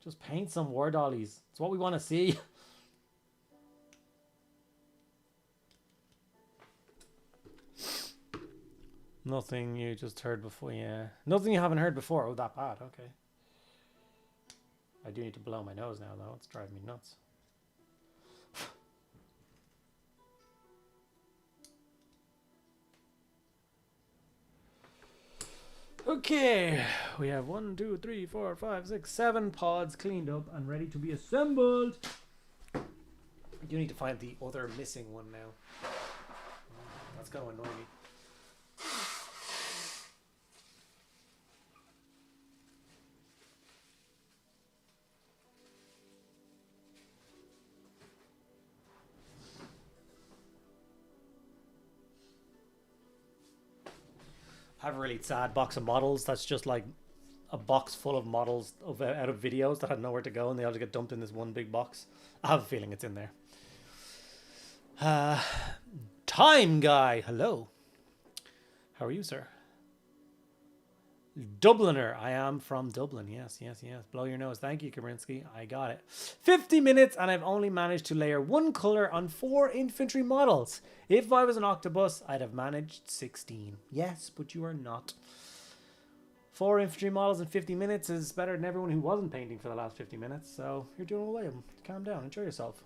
Just paint some war dollies. It's what we want to see. Nothing you just heard before, yeah. Nothing you haven't heard before. Oh, that bad, okay. I do need to blow my nose now, though. It's driving me nuts. Okay, we have 1, 2, 3, 4, 5, 6, 7 pods cleaned up and ready to be assembled. I do need to find the other missing one now. That's going to annoy me. I have a really sad box of models that's just like a box full of models out of videos that had nowhere to go, and they all just get dumped in this one big box. I have a feeling it's in there. Time Guy, hello. How are you, sir? Dubliner, I am from Dublin. Yes. Blow your nose. Thank you, Kabrinsky. I got it. 50 minutes, and I've only managed to layer one color on 4 infantry models. If I was an octopus, I'd have managed 16. Yes, but you are not. 4 infantry models in 50 minutes is better than everyone who wasn't painting for the last 50 minutes. So you're doing all right. Calm down. Enjoy yourself.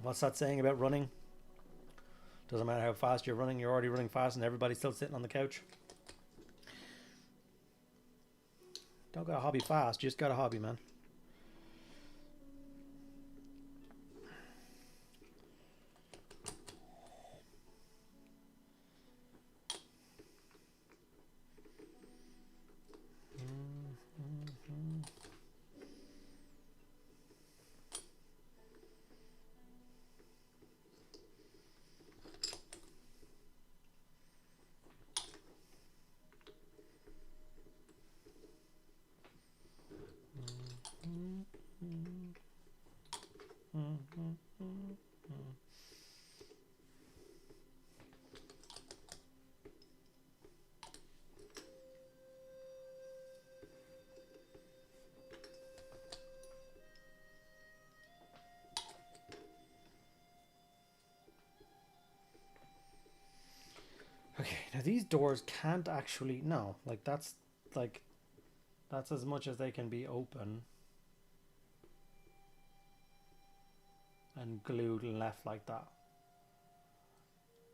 What's that saying about running? Doesn't matter how fast you're already running fast, and everybody's still sitting on the couch. Don't got a hobby fast, you just got a hobby, man. Okay, now these doors can't actually, no, like that's as much as they can be open and glued and left like that.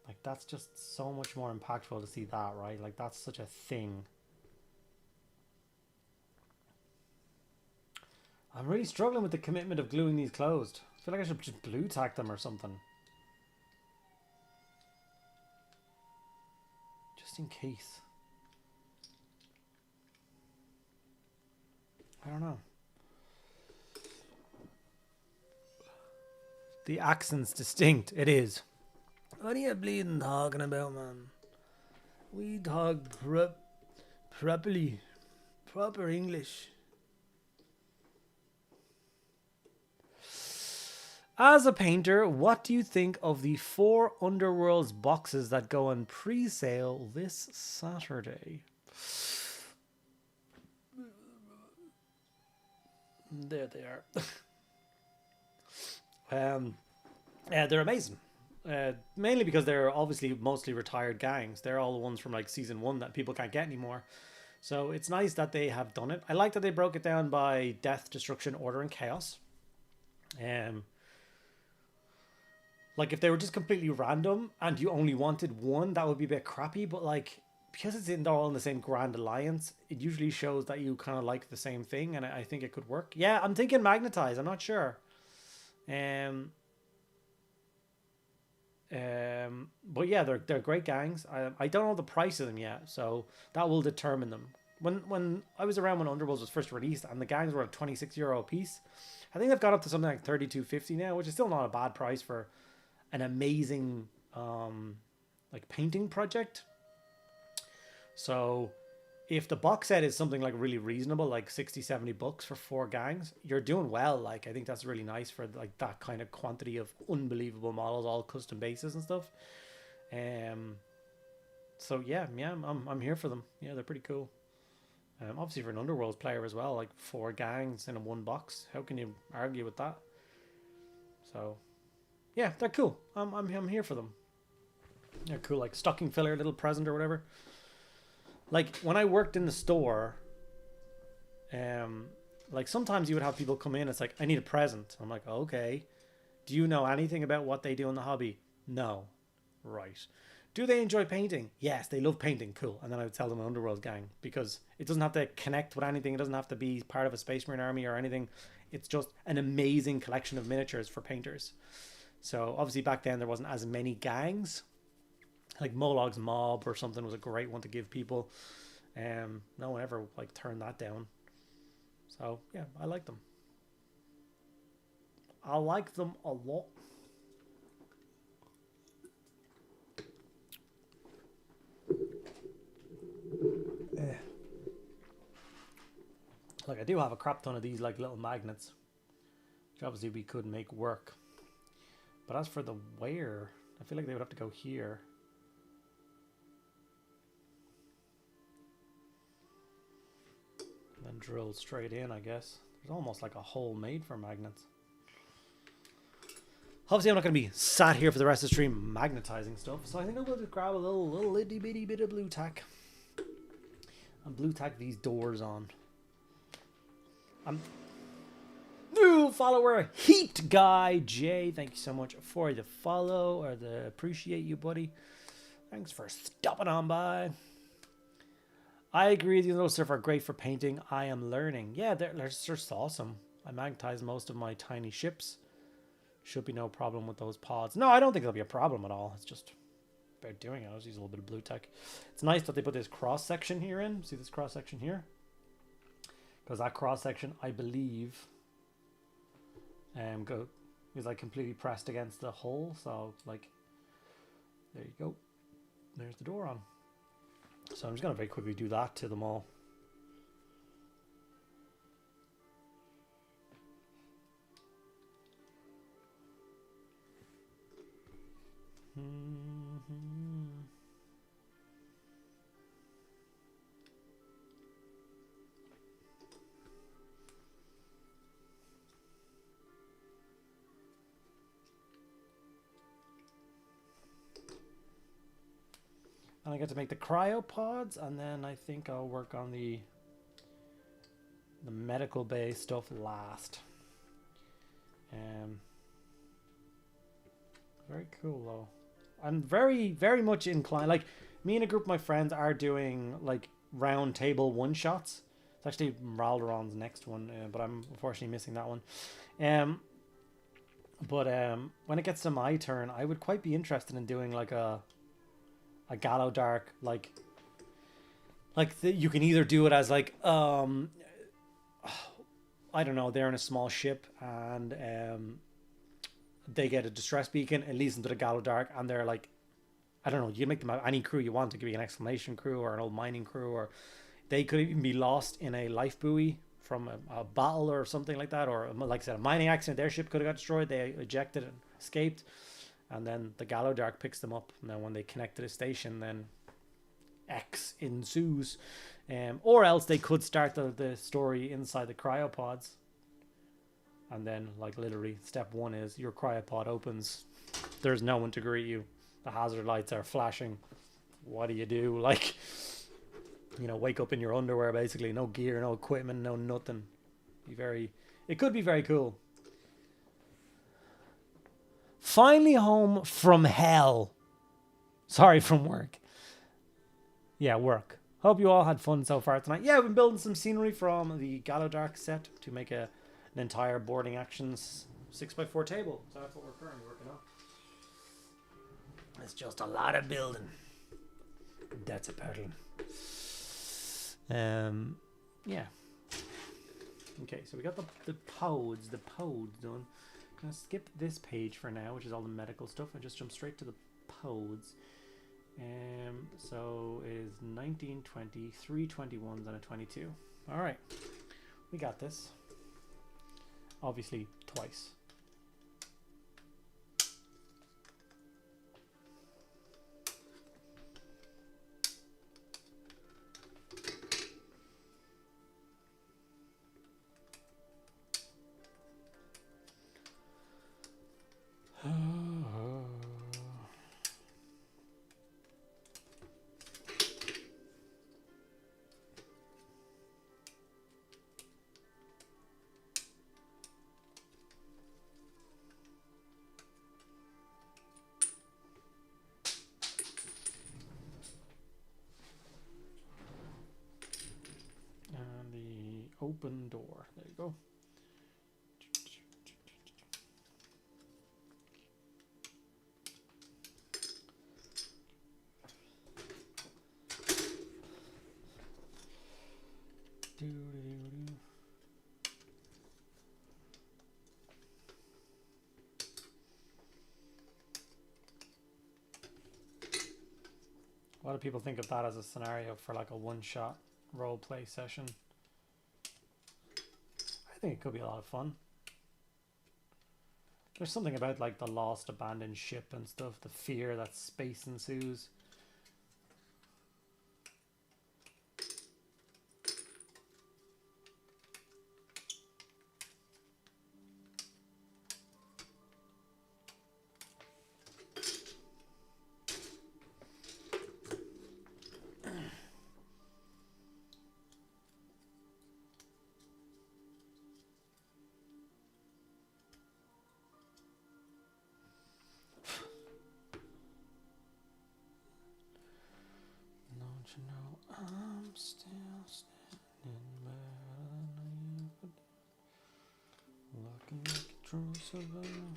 Like that's just so much more impactful to see that, right? Like that's such a thing. I'm really struggling with the commitment of gluing these closed. I feel like I should just glue tack them or something. Just in case. I don't know. The accent's distinct. It is. What are you bleeding talking about, man? We talk properly. Proper English. As a painter, what do you think of the 4 Underworlds boxes that go on pre-sale this Saturday? There they are. They're amazing. Mainly because they're obviously mostly retired gangs. They're all the ones from like season 1 that people can't get anymore. So it's nice that they have done it. I like that they broke it down by death, destruction, order, and chaos. Like if they were just completely random and you only wanted one, that would be a bit crappy. But like because they're all in the same grand alliance, it usually shows that you kind of like the same thing, and I think it could work. Yeah, I'm thinking magnetize. I'm not sure. But yeah, they're great gangs. I don't know the price of them yet, so that will determine them. When I was around when Underworlds was first released and the gangs were at €26 a piece, I think they've got up to something like $32.50 now, which is still not a bad price for an amazing like painting project. So if the box set is something like really reasonable, like 60-70 bucks for 4 gangs, you're doing well. Like, I think that's really nice for like that kind of quantity of unbelievable models, all custom bases and stuff. Um, so yeah, I'm here for them. Yeah, they're pretty cool. Obviously for an Underworlds player as well, like 4 gangs in a one box. How can you argue with that? So yeah, they're cool. I'm here for them. They're cool, like stocking filler, little present or whatever. Like when I worked in the store, like sometimes you would have people come in. It's like, I need a present. I'm like, okay. Do you know anything about what they do in the hobby? No. Right. Do they enjoy painting? Yes, they love painting. Cool. And then I would tell them an Underworld gang, because it doesn't have to connect with anything. It doesn't have to be part of a Space Marine army or anything. It's just an amazing collection of miniatures for painters. So obviously back then there wasn't as many gangs. Like Molog's Mob or something was a great one to give people. No one ever like turned that down. So yeah, I like them. I like them a lot. Like I do have a crap ton of these like little magnets, which obviously we could make work. But as for the wear, I feel like they would have to go here. And then drill straight in, I guess. There's almost like a hole made for magnets. Obviously, I'm not going to be sat here for the rest of the stream magnetizing stuff, so I think I'm going to grab a little itty bitty bit of blue tack and blue tack these doors on. New follower Heat Guy J, thank you so much for the follow, or the appreciate you, buddy. Thanks for stopping on by. I agree, those stuff are great for painting. I am learning. Yeah, they're just awesome. I magnetize most of my tiny ships. Should be no problem with those pods. No, I don't think there'll be a problem at all. It's just about doing it. I'll just use a little bit of blue tack. It's nice that they put this cross section here in. See this cross section here? Because that cross section, I believe, is like completely pressed against the hull. So like, there you go. There's the door on. So I'm just going to very quickly do that to them all. And I get to make the cryopods, and then I think I'll work on the medical bay stuff last. Very cool though. I'm very, very much inclined. Like me and a group of my friends are doing like round table one shots. It's actually Raldoron's next one, but I'm unfortunately missing that one. But when it gets to my turn, I would quite be interested in doing like a Gallowdark, you can either do it as like I don't know, they're in a small ship and they get a distress beacon, it leads them to the Gallowdark, and they're like, I don't know, you can make them any crew you want. It could be an exclamation crew or an old mining crew, or they could even be lost in a life buoy from a battle or something like that, or like I said, a mining accident. Their ship could have got destroyed, they ejected and escaped, and then the Gallowdark picks them up. And then when they connect to the station, then X ensues. Or else they could start the story inside the cryopods. And then, like, literally, step one is your cryopod opens. There's no one to greet you. The hazard lights are flashing. What do you do? Like, you know, wake up in your underwear, basically. No gear, no equipment, no nothing. It could be very cool. Finally home from hell. Sorry, from work. Yeah, work. Hope you all had fun so far tonight. Yeah, we've been building some scenery from the Gallowdark set to make an entire boarding actions 6x4 table. So that's what we're currently working on. It's just a lot of building. That's a pattern. Yeah. Okay, so we got the pods done. I'm gonna skip this page for now, which is all the medical stuff, and just jump straight to the pods. So it is 19, 20, 3 21s and a 22. All right, we got this. Obviously, twice. And the open door. There you go. What do people think of that as a scenario for like a one-shot role play session? I think it could be a lot of fun. There's something about like the lost abandoned ship and stuff, the fear that space ensues. Don't you know I'm still standing better than I ever did, looking like a true survivor.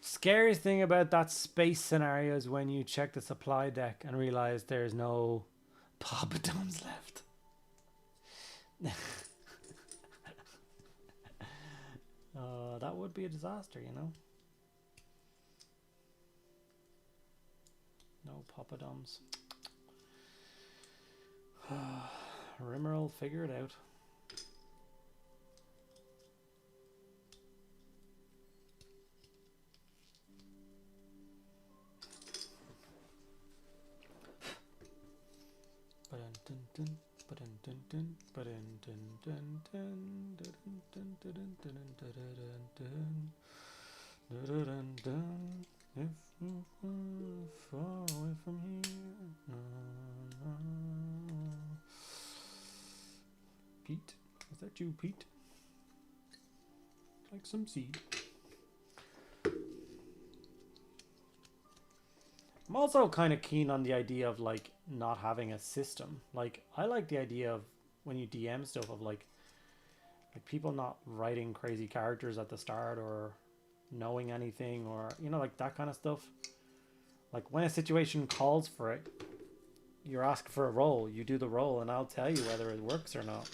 Scariest thing about that space scenario is when you check the supply deck and realize there's no poppadoms left. That would be a disaster, you know. No poppadoms. Rimmer will figure it out. If you far away from here, Pete, is that you, Pete? Like some seed. I'm also kind of keen on the idea of like not having a system. Like I like the idea of when you DM stuff of like people not writing crazy characters at the start or knowing anything or you know like that kind of stuff. Like when a situation calls for it, you're asked for a role, you do the role and I'll tell you whether it works or not.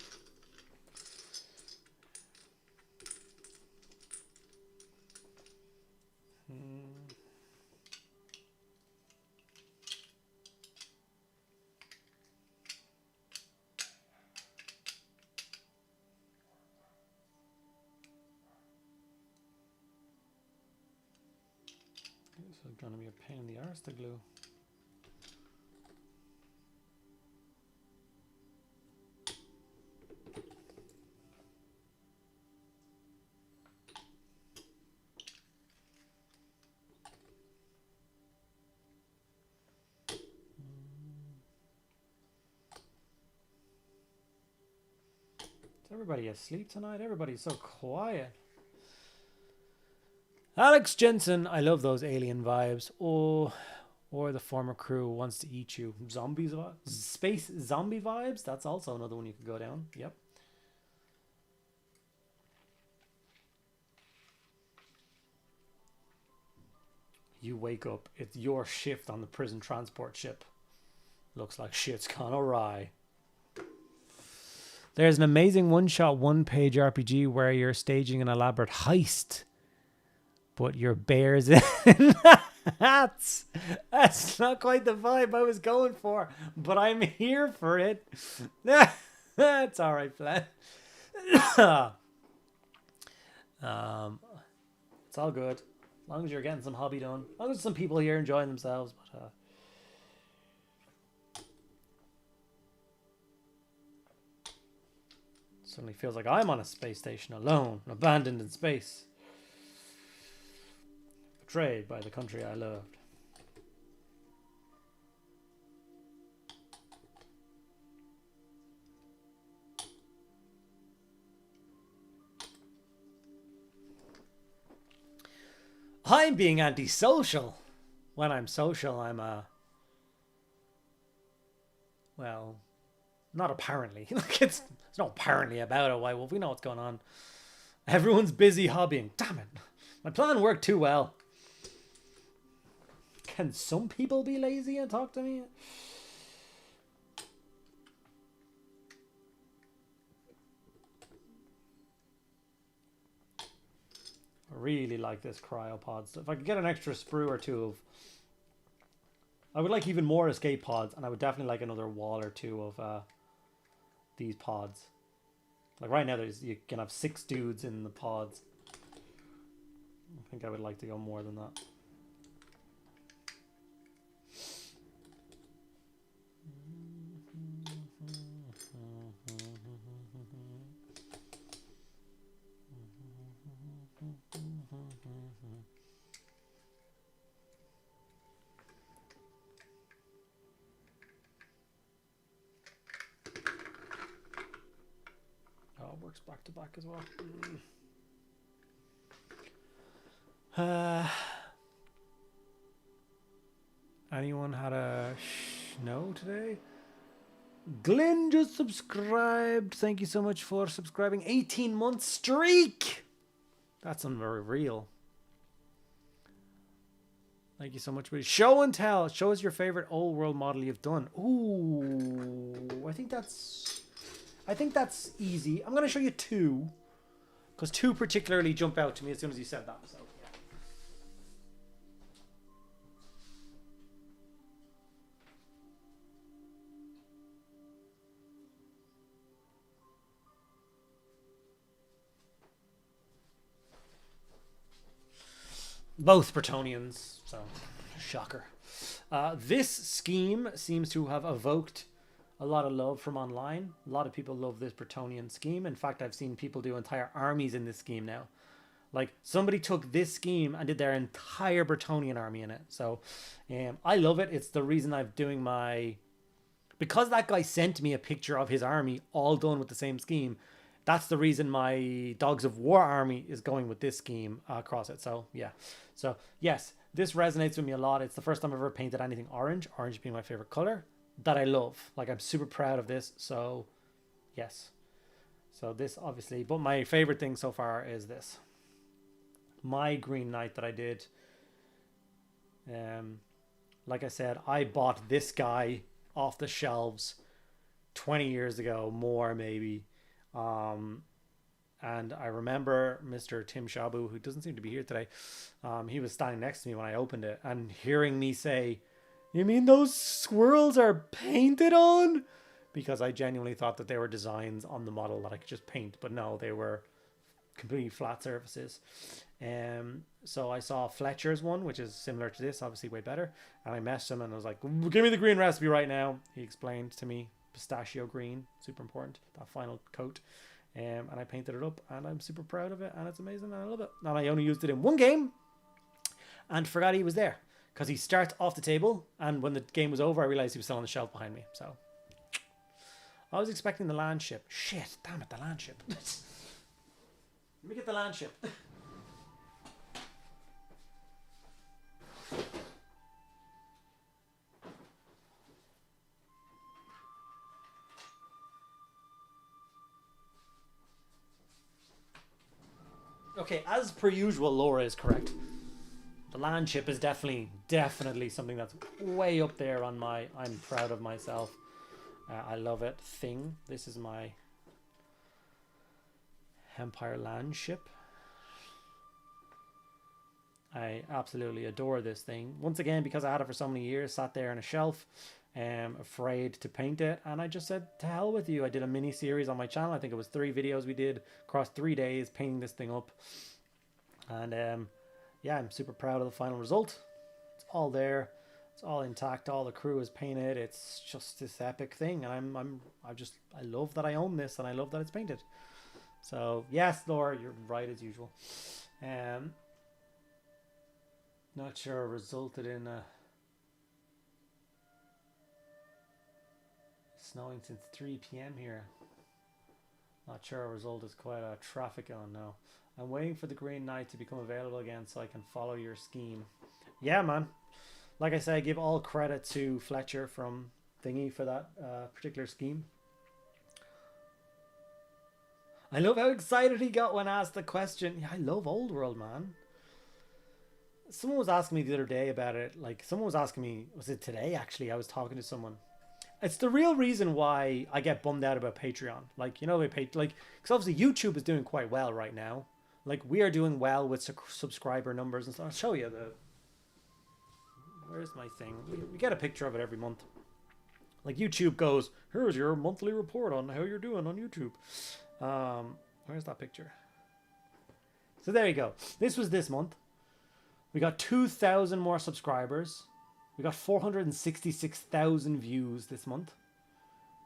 This is going to be a pain in the arse to glue. everybody asleep tonight? Everybody's so quiet. Alex Jensen, I love those alien vibes. Oh, or the former crew wants to eat you. Zombies, space zombie vibes. That's also another one you could go down. Yep. You wake up. It's your shift on the prison transport ship. Looks like shit's gone awry. There's an amazing one-shot, one-page RPG where you're staging an elaborate heist, but your bears in hats. That's not quite the vibe I was going for, but I'm here for it. That's all right, Flan. It's all good. As long as you're getting some hobby done. As long as some people here enjoying themselves. But suddenly feels like I'm on a space station alone, abandoned in space. Betrayed by the country I loved. I'm being antisocial. When I'm social, I'm well, not apparently. Like it's not apparently about it. Why? Well, we know what's going on. Everyone's busy hobbying. Damn it. My plan worked too well. Can some people be lazy and talk to me? I really like this cryopods. If I could get an extra sprue or two of... I would like even more escape pods, and I would definitely like another wall or two of these pods. Like right now, you can have 6 dudes in the pods. I think I would like to go more than that. Works back to back as well. Anyone had a snow today? Glenn just subscribed. Thank you so much for subscribing. 18-month streak. That's unreal. Thank you so much, buddy. Show and tell. Show us your favorite old world model you've done. Ooh, I think that's easy. I'm going to show you 2. Because 2 particularly jump out to me as soon as you said that. So, yeah. Both Bretonians. So, shocker. This scheme seems to have evoked a lot of love from online. A lot of people love this Bretonian scheme. In fact, I've seen people do entire armies in this scheme now. Like, somebody took this scheme and did their entire Bretonian army in it. So, I love it. It's the reason I'm doing my... Because that guy sent me a picture of his army all done with the same scheme, that's the reason my Dogs of War army is going with this scheme across it. So, yeah. So, yes, this resonates with me a lot. It's the first time I've ever painted anything orange. Orange being my favorite color. That I love. Like, I'm super proud of this. So, yes. So this obviously, but my favorite thing so far is this. My Green Knight that I did. Like I said, I bought this guy off the shelves 20 years ago, more maybe. And I remember Mr. Tim Shabu, who doesn't seem to be here today. He was standing next to me when I opened it and hearing me say, "You mean those swirls are painted on?" Because I genuinely thought that they were designs on the model that I could just paint. But no, they were completely flat surfaces. So I saw Fletcher's one, which is similar to this, obviously way better. And I messaged him and I was like, "Give me the green recipe right now." He explained to me, pistachio green, super important, that final coat. And I painted it up and I'm super proud of it. And it's amazing and I love it. And I only used it in one game and forgot he was there. Because he starts off the table, and when the game was over, I realized he was still on the shelf behind me. So, I was expecting the land ship. Shit, damn it, the land ship. Let me get the land ship. Okay, as per usual, Laura is correct. The land ship is definitely something that's way up there on my I'm proud of myself. I love it thing. This is my Empire land ship. I absolutely adore this thing. Once again, because I had it for so many years, sat there on a shelf, afraid to paint it, and I just said, to hell with you. I did a mini series on my channel. I think it was 3 videos we did across 3 days painting this thing up. And yeah, I'm super proud of the final result. It's all there. It's all intact. All the crew is painted. It's just this epic thing, and I love that I own this, and I love that it's painted. So yes, Laura, you're right as usual. Not sure it resulted in snowing since 3 p.m. here. Not sure a result is quite a traffic on now. I'm waiting for the Green Knight to become available again so I can follow your scheme. Yeah, man. Like I say, I give all credit to Fletcher from Thingy for that particular scheme. I love how excited he got when asked the question. Yeah, I love Old World, man. Someone was asking me the other day about it. Like, someone was asking me, was it today actually? I was talking to someone. It's the real reason why I get bummed out about Patreon. Like, you know, because obviously YouTube is doing quite well right now. Like, we are doing well with subscriber numbers and stuff. I'll show you where's my thing? We get a picture of it every month. Like, YouTube goes, here's your monthly report on how you're doing on YouTube. Where's that picture? So there you go. This was this month. We got 2,000 more subscribers. We got 466,000 views this month.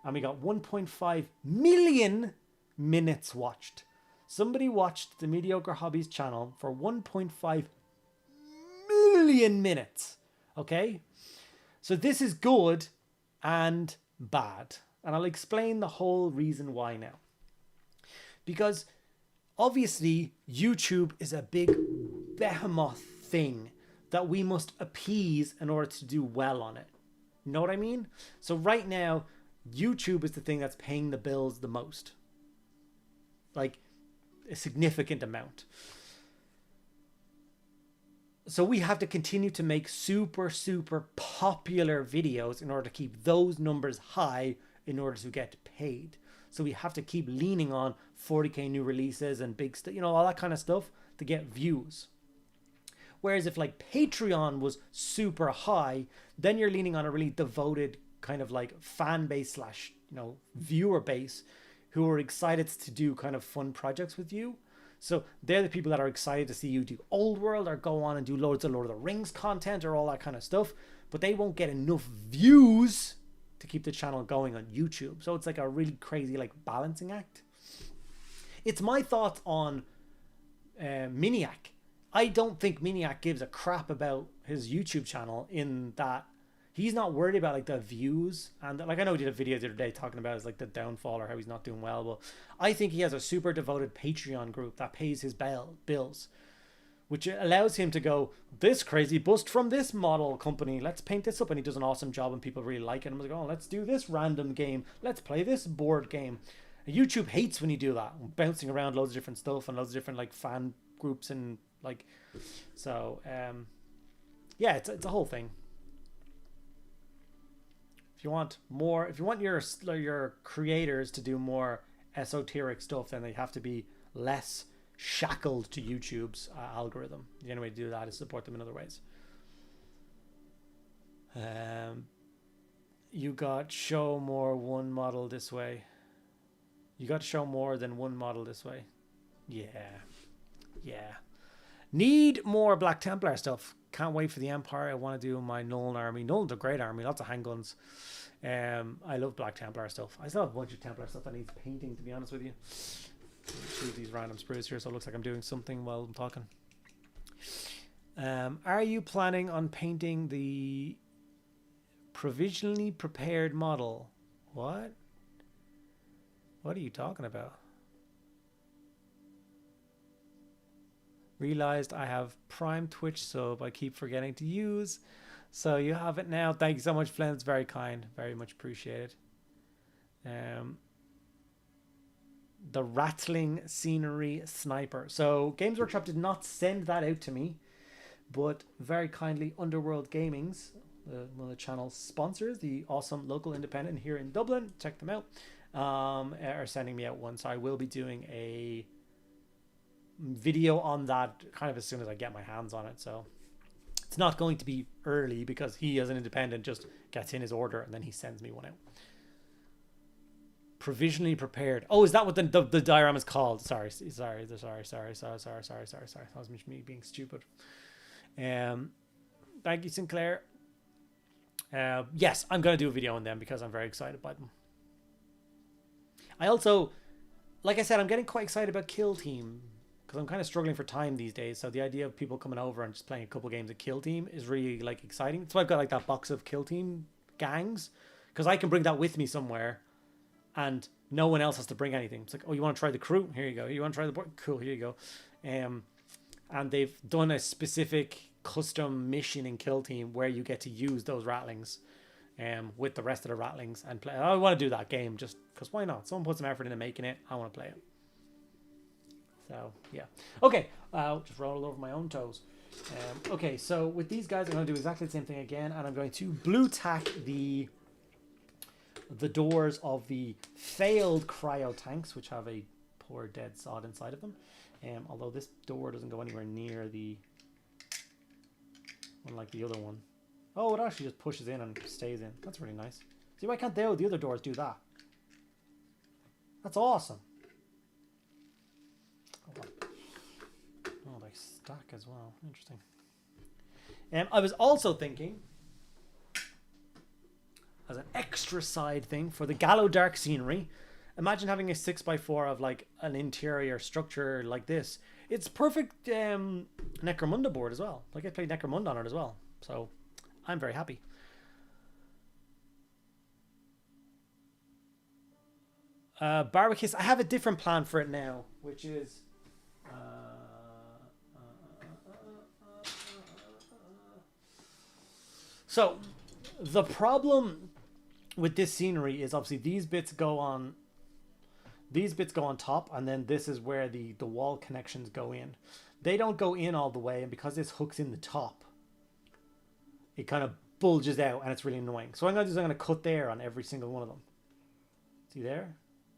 And we got 1.5 million minutes watched. Somebody watched the Mediocre Hobbies channel for 1.5 million minutes. Okay? So this is good and bad. And I'll explain the whole reason why now. Because obviously YouTube is a big behemoth thing that we must appease in order to do well on it. You know what I mean? So right now, YouTube is the thing that's paying the bills the most. Like, a significant amount. So we have to continue to make super, super popular videos in order to keep those numbers high in order to get paid. So we have to keep leaning on 40k new releases and big stuff, you know, all that kind of stuff to get views. Whereas if like Patreon was super high, then you're leaning on a really devoted kind of like fan base slash, you know, viewer base who are excited to do kind of fun projects with you. So they're the people that are excited to see you do Old World or go on and do loads of Lord of the Rings content or all that kind of stuff. But they won't get enough views to keep the channel going on YouTube. So it's like a really crazy like balancing act. It's my thoughts on Miniac. I don't think Miniac gives a crap about his YouTube channel in that he's not worried about like the views. And like I know he did a video the other day talking about his like the downfall or how he's not doing well. But I think he has a super devoted Patreon group that pays his bills, which allows him to go, this crazy bust from this model company, let's paint this up. And he does an awesome job and people really like it. And I'm like, oh, let's do this random game. Let's play this board game. And YouTube hates when you do that. Bouncing around loads of different stuff and loads of different like fan groups and like, so yeah, it's a whole thing. If you want more, if you want your creators to do more esoteric stuff, then they have to be less shackled to YouTube's algorithm. The only way to do that is support them in other ways. You got show more one model this way. You got to show more than one model this way. Yeah. Need more Black Templar stuff. Can't wait for the Empire. I want to do my Nuln army. Nuln's a great army. Lots of handguns. I love Black Templar stuff. I still have a bunch of Templar stuff that needs painting, to be honest with you. Choose these random sprues here so it looks like I'm doing something while I'm talking. Are you planning on painting the provisionally prepared model? What? What are you talking about? Realized I have Prime Twitch sub I keep forgetting to use. So you have it now. Thank you so much, Flynn. It's very kind. Very much appreciated. The rattling scenery sniper. So Games Workshop did not send that out to me, but very kindly Underworld Gaming's, one of the channel's sponsors, the awesome local independent here in Dublin, check them out, are sending me out one. So I will be doing a video on that kind of as soon as I get my hands on it. So it's not going to be early because he, as an independent, just gets in his order and then he sends me one out. Provisionally prepared. Oh, is that what the diorama is called? Sorry. That was me being stupid. Thank you, Sinclair. Yes, I'm going to do a video on them because I'm very excited by them. I also, like I said, I'm getting quite excited about Kill Team because I'm kind of struggling for time these days. So the idea of people coming over and just playing a couple games of Kill Team is really like exciting. So I've got like that box of Kill Team gangs because I can bring that with me somewhere and no one else has to bring anything. It's like, oh, you want to try the crew? Here you go. You want to try the board? Cool, here you go. And they've done a specific custom mission in Kill Team where you get to use those rattlings with the rest of the rattlings and play. I want to do that game just because why not? Someone put some effort into making it. I want to play it. So, yeah. Okay, just roll over my own toes. Okay, so with these guys, I'm going to do exactly the same thing again, and I'm going to blue tack the doors of the failed cryo tanks, which have a poor dead sod inside of them. Although this door doesn't go anywhere near the one like the other one. Oh, it actually just pushes in and stays in. That's really nice. See, why can't the other doors do that? That's awesome. Oh, they stack as well. Interesting. I was also thinking, as an extra side thing for the Gallowdark scenery, imagine having a 6x4 of like an interior structure like this. It's perfect Necromunda board as well. Like I played Necromunda on it as well. So I'm very happy. Barbecue. I have a different plan for it now, which is so the problem with this scenery is obviously these bits go on top, and then this is where the wall connections go in. They don't go in all the way, and because this hook's in the top, it kind of bulges out and it's really annoying. So what I'm going to do is I'm going to cut there on every single one of them. See there?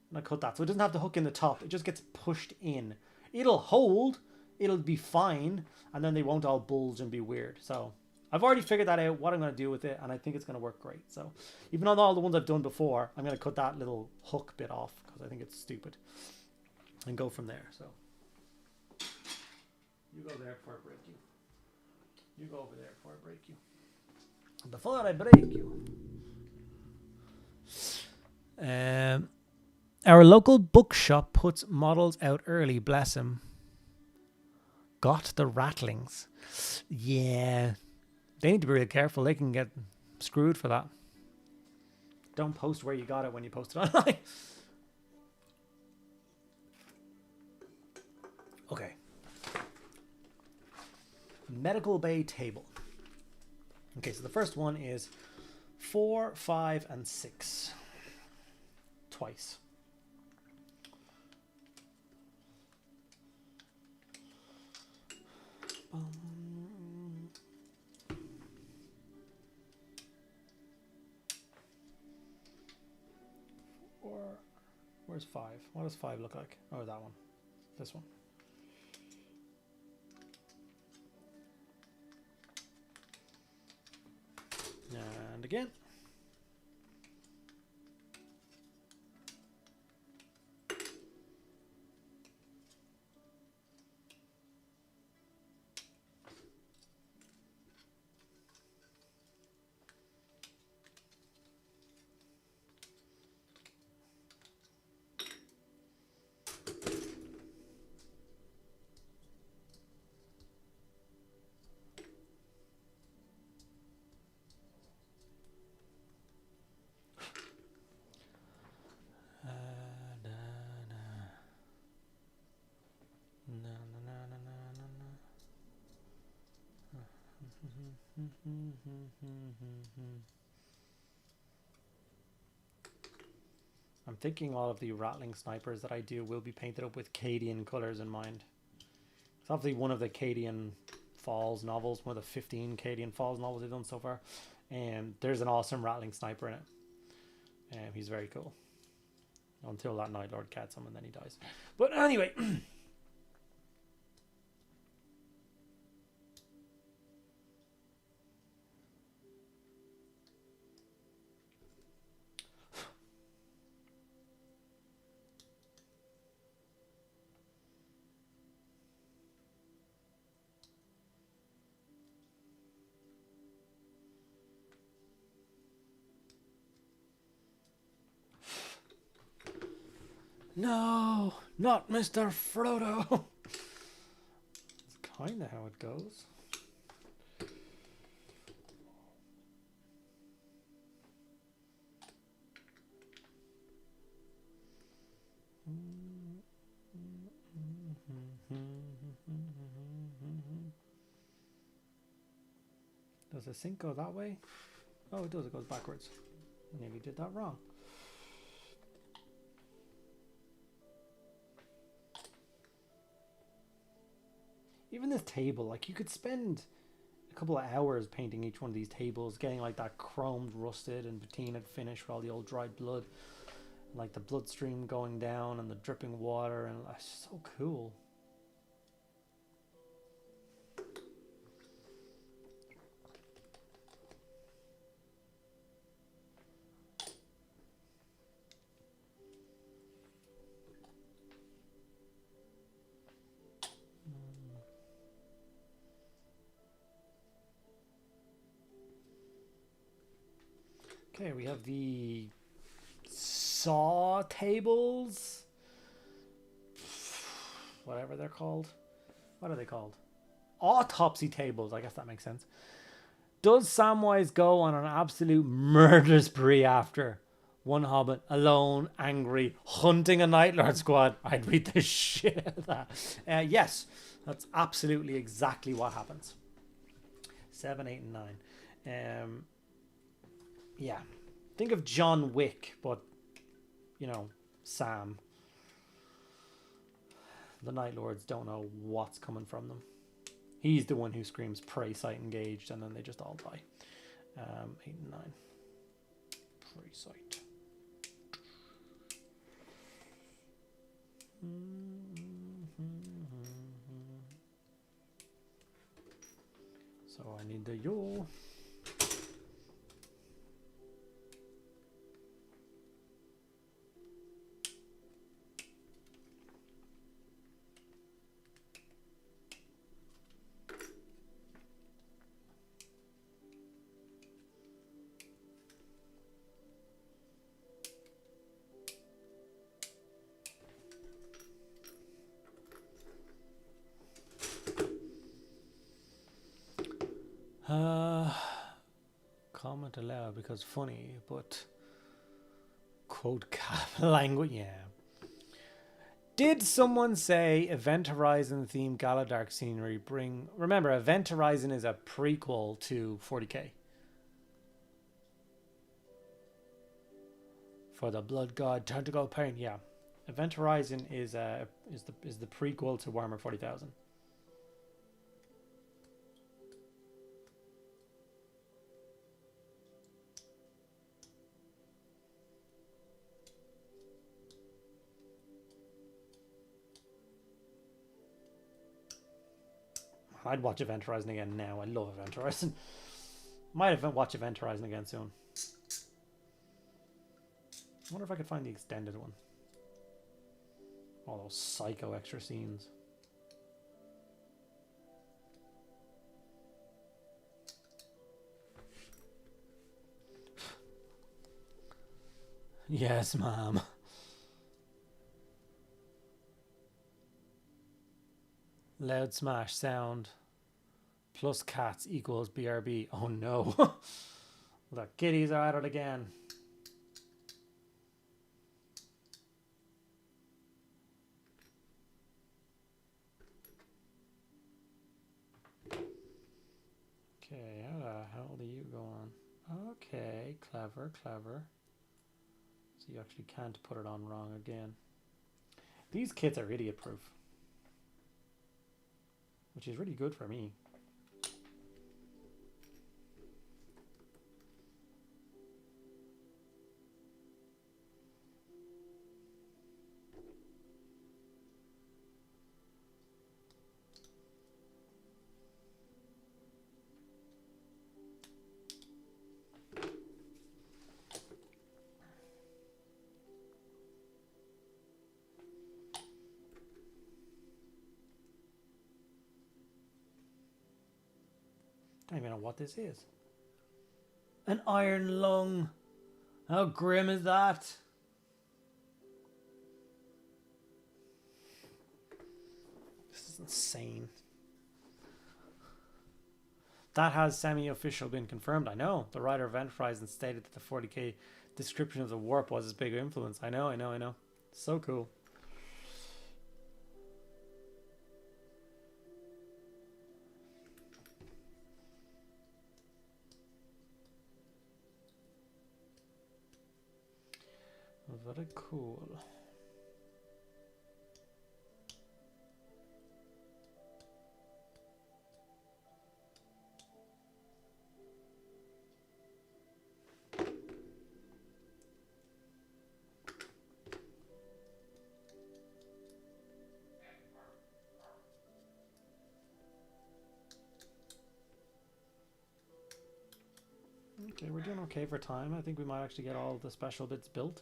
I'm going to cut that. So it doesn't have to hook in the top. It just gets pushed in. It'll hold. It'll be fine. And then they won't all bulge and be weird. So I've already figured that out, what I'm going to do with it, and I think it's going to work great. So even on all the ones I've done before, I'm going to cut that little hook bit off because I think it's stupid and go from there. So you go there before I break you. You go over there before I break you. Before I break you. Our local bookshop puts models out early, bless him. Got the rattlings. Yeah. They need to be really careful. They can get screwed for that. Don't post where you got it when you post it online. Okay. Medical bay table. Okay, so the first one is 4, 5, and 6. Twice. Where's 5? What does 5 look like? Oh, that one. This one. And again. I'm thinking all of the rattling snipers that I do will be painted up with Cadian colors in mind. It's obviously one of the Cadian Falls novels, one of the 15 Cadian Falls novels they've done so far. And there's an awesome rattling sniper in it. He's very cool. Until that Night Lord gets him and then he dies. But anyway. No, not Mr. Frodo. It's kind of how it goes. Does the sync go that way? Oh, it does. It goes backwards. I nearly did that wrong. Even this table, like you could spend a couple of hours painting each one of these tables, getting like that chromed, rusted and patinaed finish with all the old dried blood, like the bloodstream going down and the dripping water, and that's so cool. Okay, we have the saw tables, whatever they're called. What are they called? Autopsy tables, I guess that makes sense. Does Samwise go on an absolute murder spree after? One hobbit, alone, angry, hunting a Night Lord squad. I'd read the shit out of that. Yes, that's absolutely exactly what happens. 7, 8, and 9. Yeah. Think of John Wick, but, you know, Sam. The Night Lords don't know what's coming from them. He's the one who screams prey sight engaged, and then they just all die. 8 and 9. Prey sight. So I need the yaw. Comment aloud because funny, but quote cap language. Yeah. Did someone say Event Horizon theme Gallowdark scenery bring? Remember, Event Horizon is a prequel to 40k. For the Blood God, turn to go pain. Yeah, Event Horizon is the prequel to Warhammer 40,000. I'd watch Event Horizon again now. I love Event Horizon. Might have watch Event Horizon again soon. I wonder if I could find the extended one. All those psycho extra scenes. Yes, ma'am. Loud smash sound plus cats equals BRB. Oh no. The kitties are at it again. Okay, How old are you going? Okay, clever, clever. So you actually can't put it on wrong again. These kits are idiot proof, which is really good for me. I don't even know what this is. An iron lung. How grim is that? This is insane. That has semi-official been confirmed. I know. The writer of Enterprise stated that the 40k description of the warp was his big influence. I know. So cool. Very cool. Okay, we're doing okay for time. I think we might actually get all the special bits built.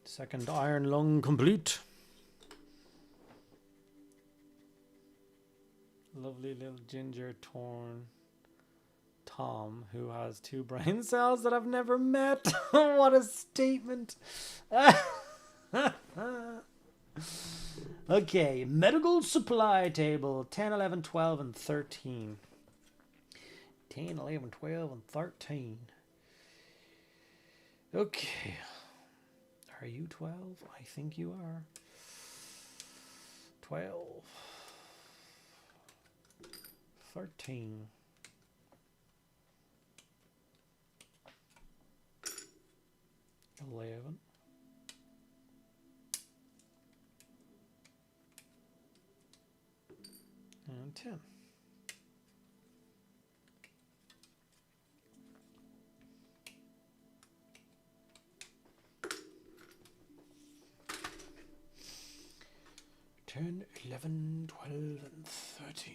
Second iron lung complete. Lovely little ginger torn Tom, who has 2 brain cells that I've never met. What a statement. Okay, medical supply table 10, 11, 12, and 13. 10, 11, 12, and 13. Okay. Are you 12? I think you are. 12. 13. 11. And 10. Ten, 11, 12, and 13.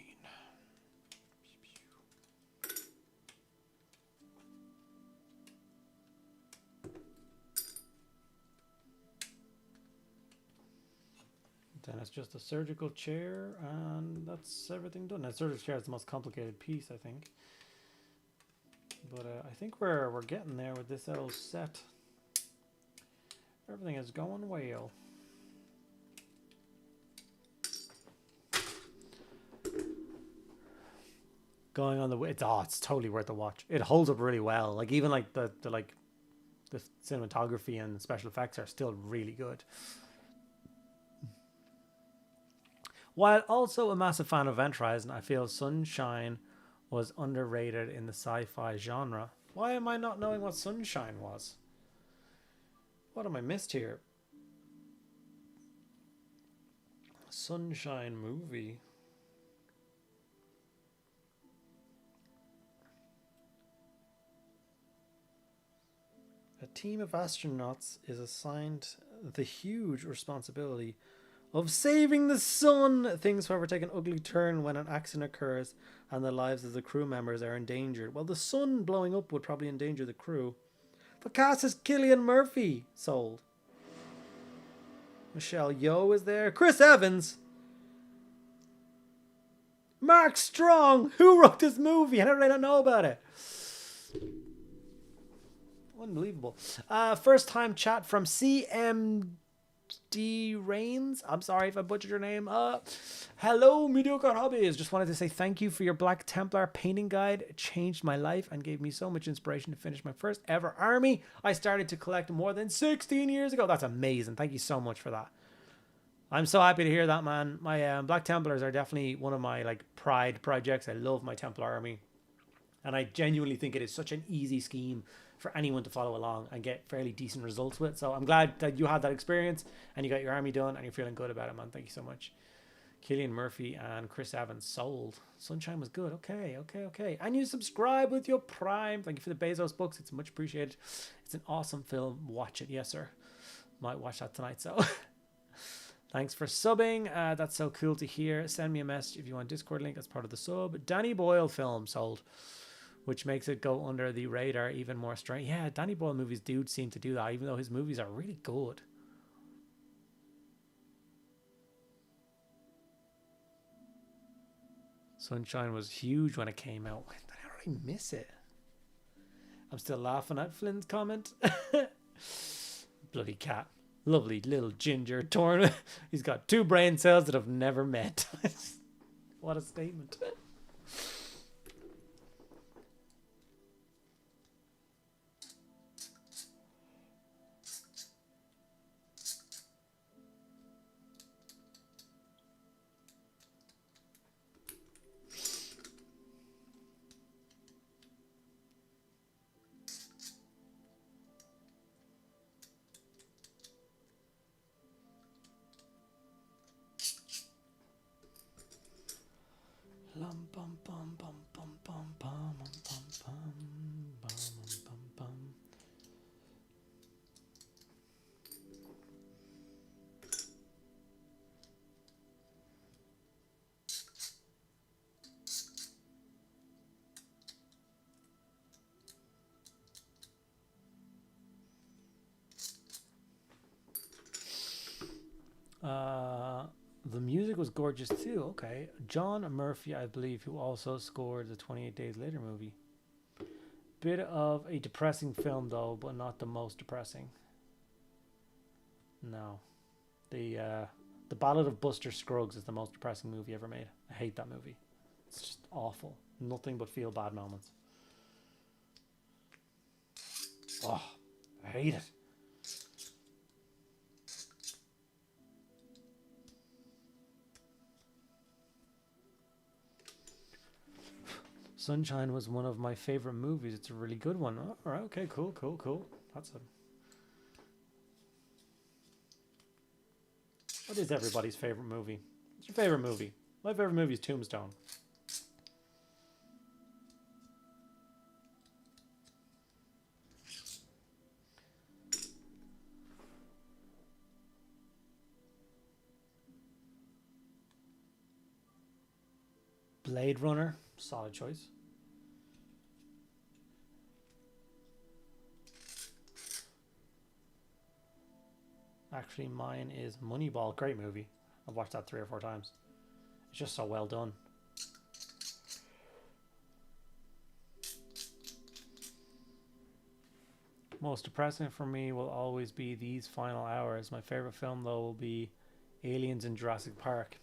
Then it's just a surgical chair, and that's everything done. The surgical chair is the most complicated piece, I think. But I think we're getting there with this little set. Everything is going well. Going on the way, it's totally worth the watch. It holds up really well. Like even like the cinematography and special effects are still really good. While also a massive fan of Event Horizon, I feel Sunshine was underrated in the sci-fi genre. Why am I not knowing what Sunshine was? What am I missed here? Sunshine movie. A team of astronauts is assigned the huge responsibility of saving the sun. Things, however, take an ugly turn when an accident occurs and the lives of the crew members are endangered. Well, the sun blowing up would probably endanger the crew. The cast is Cillian Murphy. Sold. Michelle Yeoh is there. Chris Evans. Mark Strong. Who wrote this movie? How did I not know about it? Unbelievable. First time chat from CMD Rains. I'm sorry if I butchered your name. Hello, Mediocre Hobbies. Just wanted to say thank you for your Black Templar painting guide. It changed my life and gave me so much inspiration to finish my first ever army. I started to collect more than 16 years ago. That's amazing. Thank you so much for that. I'm so happy to hear that, man. My Black Templars are definitely one of my like pride projects. I love my Templar army. And I genuinely think it is such an easy scheme for anyone to follow along and get fairly decent results with. So I'm glad that you had that experience and you got your army done and you're feeling good about it, man. Thank you so much. Killian Murphy and Chris Evans sold. Sunshine was good. Okay. And you subscribe with your Prime. Thank you for the Bezos books. It's much appreciated. It's an awesome film. Watch it. Yes, sir. Might watch that tonight. So thanks for subbing. That's so cool to hear. Send me a message if you want Discord link as part of the sub. Danny Boyle film sold, which makes it go under the radar even more strange. Yeah, Danny Boyle movies do seem to do that, even though his movies are really good. Sunshine was huge when it came out. How did I miss it? I'm still laughing at Flynn's comment. Bloody cat. Lovely little ginger torn. He's got 2 brain cells that have never met. What a statement. The music was gorgeous too. Okay. John Murphy, I believe, who also scored the 28 Days Later movie. Bit of a depressing film though, but not the most depressing. No. The Ballad of Buster Scruggs is the most depressing movie ever made. I hate that movie. It's just awful. Nothing but feel bad moments. Oh, I hate it. Sunshine was one of my favorite movies. It's a really good one. Oh, all right, okay, cool. That's a... What is everybody's favorite movie? What's your favorite movie? My favorite movie is Tombstone. Blade Runner, solid choice. Actually, mine is Moneyball. Great movie. I've watched that 3 or 4 times. It's just so well done. Most depressing for me will always be These Final Hours. My favorite film, though, will be Aliens in Jurassic Park.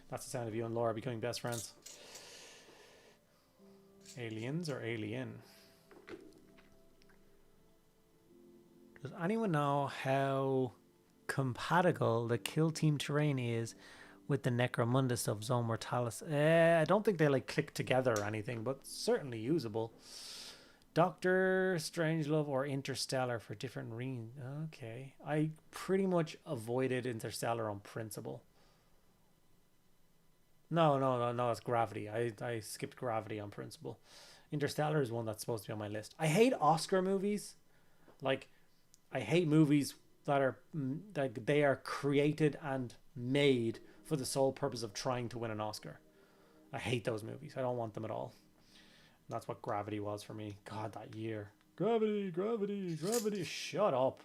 That's the sound of you and Laura becoming best friends. Aliens or Alien? Does anyone know how compatible the Kill Team terrain is with the Necromundus of Zone Mortalis? I don't think they like click together or anything, but certainly usable. Doctor Strangelove or Interstellar for different reasons. Okay. I pretty much avoided Interstellar on principle. No, it's Gravity. I skipped Gravity on principle. Interstellar is one that's supposed to be on my list. I hate Oscar movies. Like, I hate movies that are like they are created and made for the sole purpose of trying to win an Oscar. I hate those movies. I don't want them at all. And that's what Gravity was for me. God, that year. Gravity. Shut up.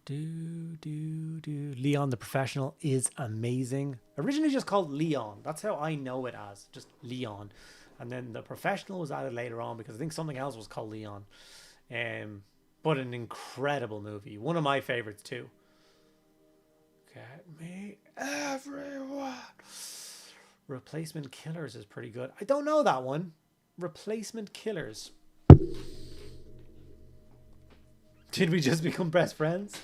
Leon the Professional is amazing. Originally just called Leon. That's how I know it as. Just Leon. And then the Professional was added later on because I think something else was called Leon. But an incredible movie. One of my favorites too. Get me everyone. Replacement Killers is pretty good. I don't know that one. Replacement Killers. Did we just become best friends?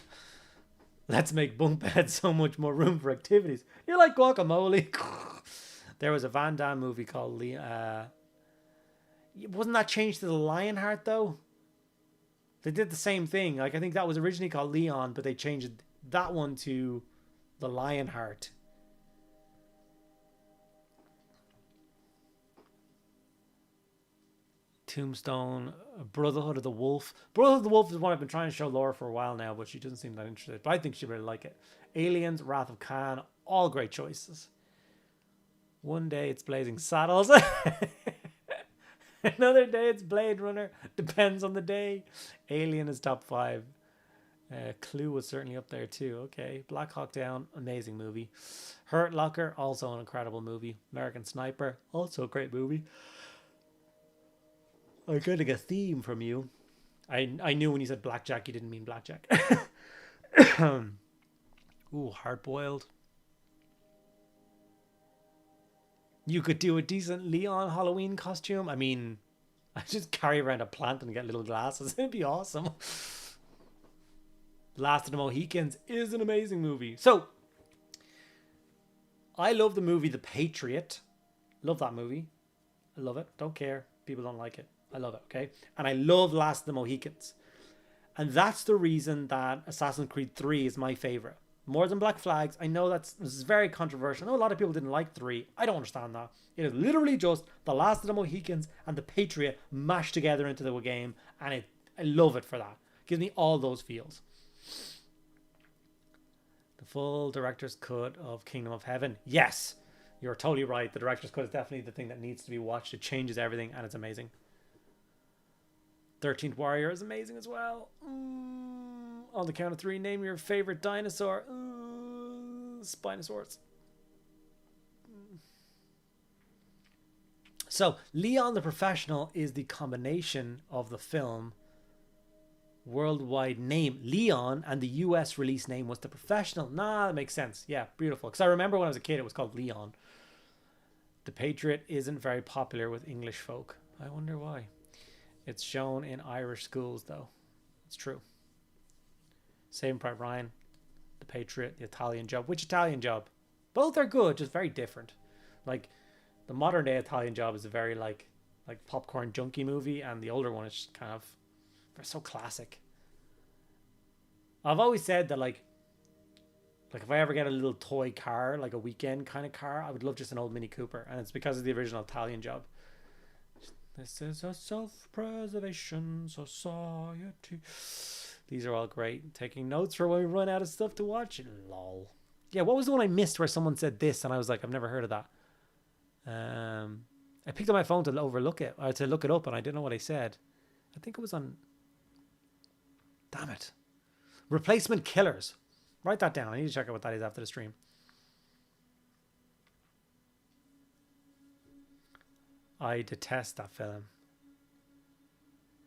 Let's make bunk beds so much more room for activities. You're like guacamole. There was a Van Damme movie called wasn't that changed to the Lionheart though? They did the same thing. Like I think that was originally called Leon, but they changed that one to the Lionheart. Tombstone, Brotherhood of the Wolf. Brotherhood of the Wolf is one I've been trying to show Laura for a while now, but she doesn't seem that interested. But I think she'd really like it. Aliens, Wrath of Khan, all great choices. One day it's Blazing Saddles. Another day it's Blade Runner. Depends on the day. Alien is top 5. Clue was certainly up there too. Okay. Black Hawk Down, amazing movie. Hurt Locker, also an incredible movie. American Sniper, also a great movie. I'm getting a theme from you. I knew when you said blackjack, you didn't mean blackjack. Ooh, Hard Boiled. You could do a decent Leon Halloween costume. I mean, I just carry around a plant and get little glasses. It'd be awesome. Last of the Mohicans is an amazing movie. So, I love the movie The Patriot. Love that movie. I love it. Don't care. People don't like it. I love it, okay? And I love Last of the Mohicans. And that's the reason that Assassin's Creed 3 is my favorite. More than Black Flags. I know this is very controversial. I know a lot of people didn't like 3. I don't understand that. It is literally just The Last of the Mohicans and The Patriot mashed together into the game. And I love it for that. It gives me all those feels. The full director's cut of Kingdom of Heaven. Yes, you're totally right. The director's cut is definitely the thing that needs to be watched. It changes everything and it's amazing. 13th Warrior is amazing as well. On the count of 3, name your favorite dinosaur. Spinosaurus. So, Leon the Professional is the combination of the film worldwide name Leon and the US release name was The Professional. Nah, that makes sense. Yeah, beautiful. Because I remember when I was a kid it was called Leon. The Patriot isn't very popular with English folk. I wonder why. It's shown in Irish schools though. It's true. Saving Private Ryan, The Patriot, The Italian Job. Which Italian Job? Both are good, just very different. Like the modern day Italian Job is a very like popcorn junkie movie, and the older one is just kind of, they're so classic. I've always said that like if I ever get a little toy car, like a weekend kind of car, I would love just an old Mini Cooper, and it's because of the original Italian Job. This is a self-preservation society. These are all great. Taking notes for when we run out of stuff to watch. Lol. Yeah, what was the one I missed where someone said this and I was like, I've never heard of that. I picked up my phone to overlook it, or to look it up, and I didn't know what I said. I think it was on... Damn it. Replacement Killers. Write that down. I need to check out what that is after the stream. I detest that film.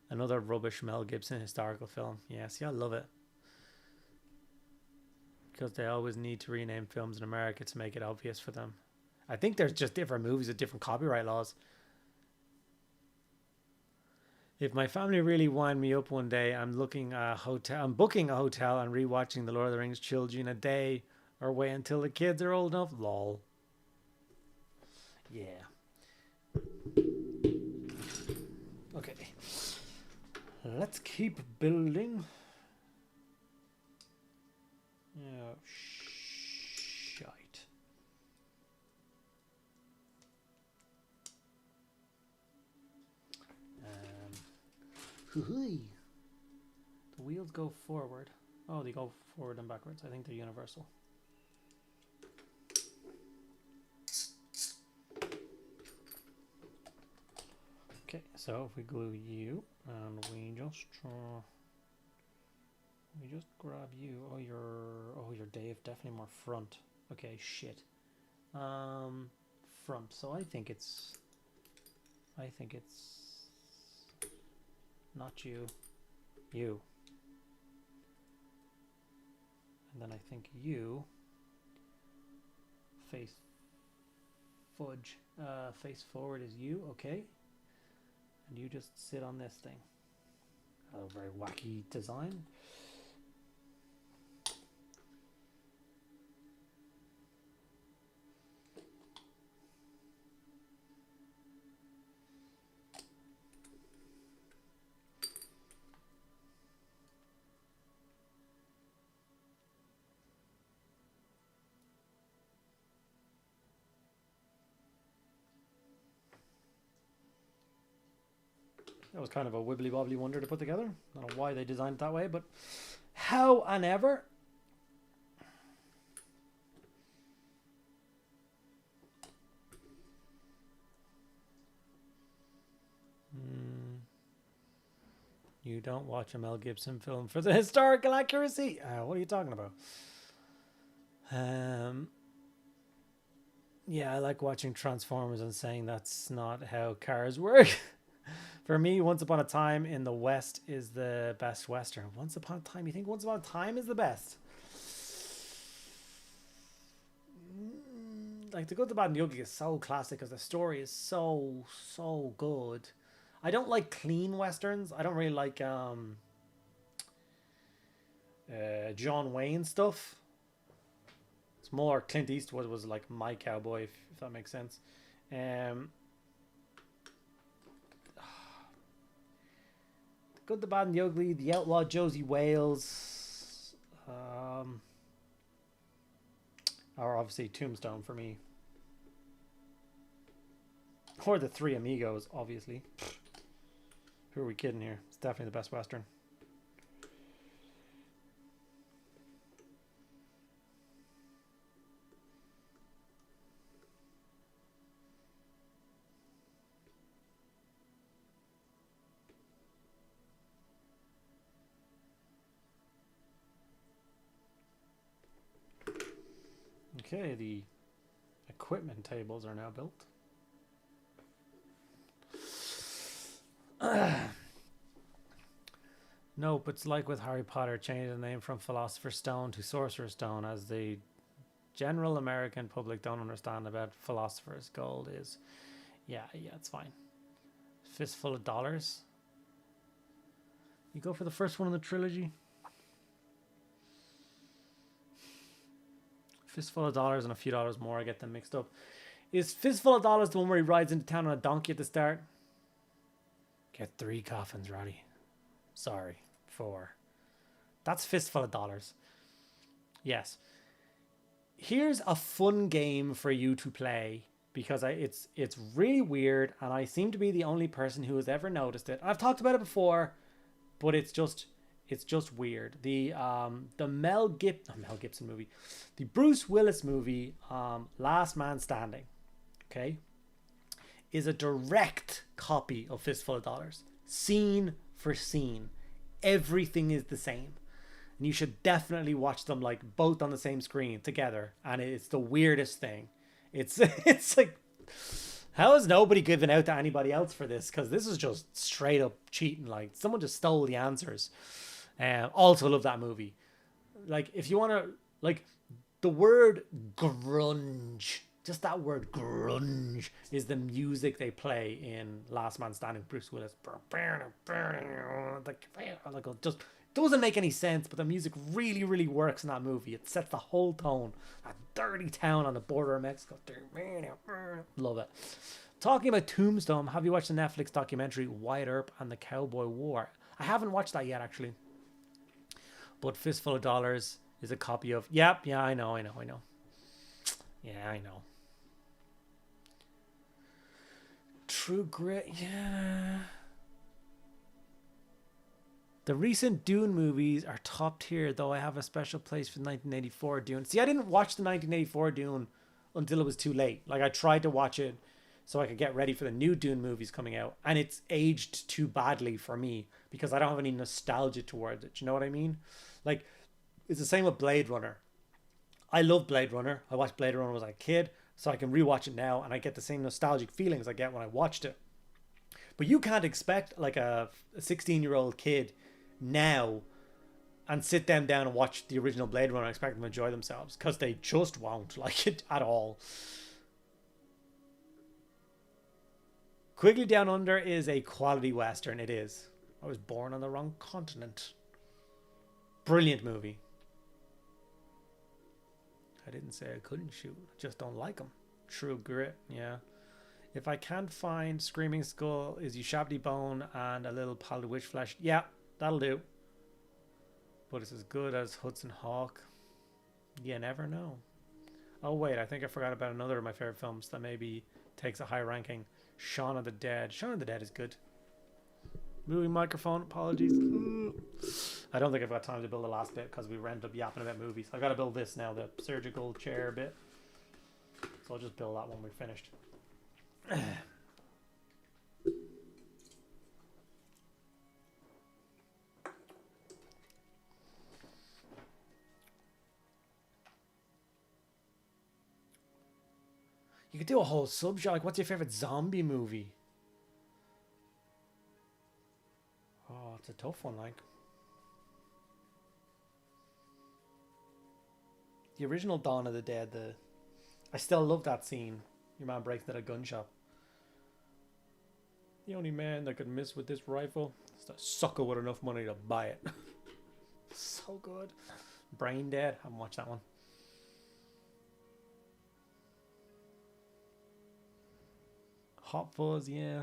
Another rubbish Mel Gibson historical film. Yeah, see, I love it. Because they always need to rename films in America to make it obvious for them. I think there's just different movies with different copyright laws. If my family really wind me up one day, I'm booking a hotel and rewatching The Lord of the Rings trilogy in a day, or wait until the kids are old enough. Lol. Yeah. Okay. Let's keep building. Oh, shite. The wheels go forward. Oh, they go forward and backwards. I think they're universal. Okay, so if we glue you and we just Let me just grab you. Oh, you're Dave. Definitely more front. Okay, shit. Front. So I think it's not you. You. And then I think you face fudge. Face forward is you, okay. And you just sit on this thing. A very wacky design. That was kind of a wibbly wobbly wonder to put together. I don't know why they designed it that way, but how and ever. You don't watch a Mel Gibson film for the historical accuracy. What are you talking about? Yeah, I like watching Transformers and saying that's not how cars work. For me, Once Upon a Time in the West is the best Western. Once Upon a Time? You think Once Upon a Time is the best? Like, The Good, the Bad, and the Ugly is so classic because the story is so good. I don't like clean Westerns. I don't really like John Wayne stuff. It's more Clint Eastwood was like my cowboy, if that makes sense. Good, the Bad, and the Ugly, The Outlaw Josie Wales, or obviously Tombstone for me, or The Three Amigos, obviously. Who are we kidding here? It's definitely the best Western. Okay, the equipment tables are now built. Nope, it's like with Harry Potter, changing the name from Philosopher's Stone to Sorcerer's Stone, as the general American public don't understand about Philosopher's Gold is. Yeah, it's fine. Fistful of Dollars. You go for the first one in the trilogy. Fistful of Dollars and a few dollars more. I get them mixed up. Is Fistful of Dollars the one where he rides into town on a donkey at the start? Get 3 coffins, Roddy. Sorry, 4. That's Fistful of Dollars. Yes. Here's a fun game for you to play, because it's really weird, and I seem to be the only person who has ever noticed it. I've talked about it before, but it's just weird. The Mel Gibson movie, the Bruce Willis movie, Last Man Standing, okay, is a direct copy of Fistful of Dollars, scene for scene. Everything is the same, and you should definitely watch them like both on the same screen together. And it's the weirdest thing. It's like, how is nobody giving out to anybody else for this? Because this is just straight up cheating. Like, someone just stole the answers. Also love that movie. Like, if you want to, like, the word grunge, just that word grunge is the music they play in Last Man Standing. Bruce Willis, like, just doesn't make any sense, but the music really, really works in that movie. It sets the whole tone. A dirty town on the border of Mexico. Love it. Talking about Tombstone, have you watched the Netflix documentary Wyatt Earp and the Cowboy War? I haven't watched that yet, actually. But Fistful of Dollars is a copy of... Yeah, I know. Yeah, I know. True Grit, yeah. The recent Dune movies are top tier, though I have a special place for the 1984 Dune. See, I didn't watch the 1984 Dune until it was too late. Like, I tried to watch it so I could get ready for the new Dune movies coming out. And it's aged too badly for me because I don't have any nostalgia towards it. You know what I mean? Like, it's the same with Blade Runner. I love Blade Runner. I watched Blade Runner when I was a kid, so I can rewatch it now and I get the same nostalgic feelings I get when I watched it. But you can't expect like a 16-year-old kid now and sit them down and watch the original Blade Runner and expect them to enjoy themselves, because they just won't like it at all. Quigley Down Under is a quality Western. It is. I was born on the wrong continent. Brilliant movie. I didn't say I couldn't shoot. I just don't like them. True Grit, yeah. If I can't find Screaming Skull, is Ushabti Bone and a little pile of witch flesh. Yeah, that'll do. But it's as good as Hudson Hawk. You never know. Oh wait, I think I forgot about another of my favorite films that maybe takes a high ranking. Shaun of the Dead. Shaun of the Dead is good. Moving microphone, apologies. I don't think I've got time to build the last bit because we ended up yapping about movies. I've got to build this now, the surgical chair bit. So I'll just build that when we're finished. You could do a whole subgenre. Like, what's your favorite zombie movie? Oh, it's a tough one, like. The original Dawn of the Dead, I still love that scene. Your man breaks into a gun shop. The only man that could miss with this rifle is that sucker with enough money to buy it. So good. Brain Dead. I haven't watched that one. Hot Fuzz, yeah.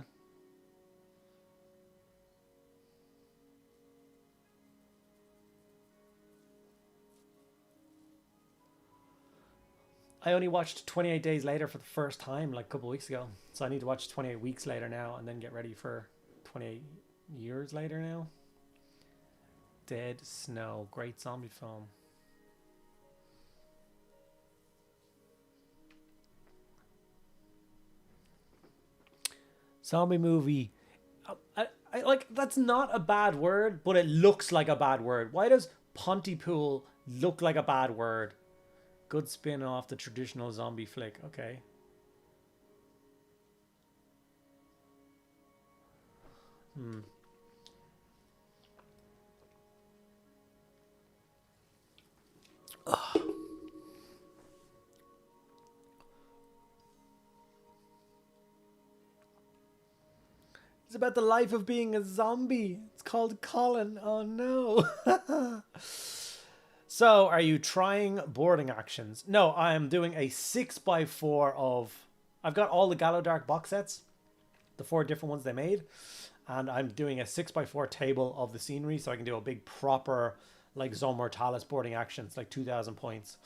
I only watched 28 Days Later for the first time like a couple of weeks ago. So I need to watch 28 Weeks Later now and then get ready for 28 Years Later now. Dead Snow. Great zombie film. Zombie movie. I like, that's not a bad word, but it looks like a bad word. Why does Pontypool look like a bad word? Good spin off the traditional zombie flick. Okay. It's about the life of being a zombie. It's called Colin. Oh no. So, are you trying boarding actions? No, I am doing a 6x4 of... I've got all the Gallowdark box sets, the 4 different ones they made, and I'm doing a 6x4 table of the scenery, so I can do a big proper, like, Zone Mortalis boarding actions, like 2,000 points.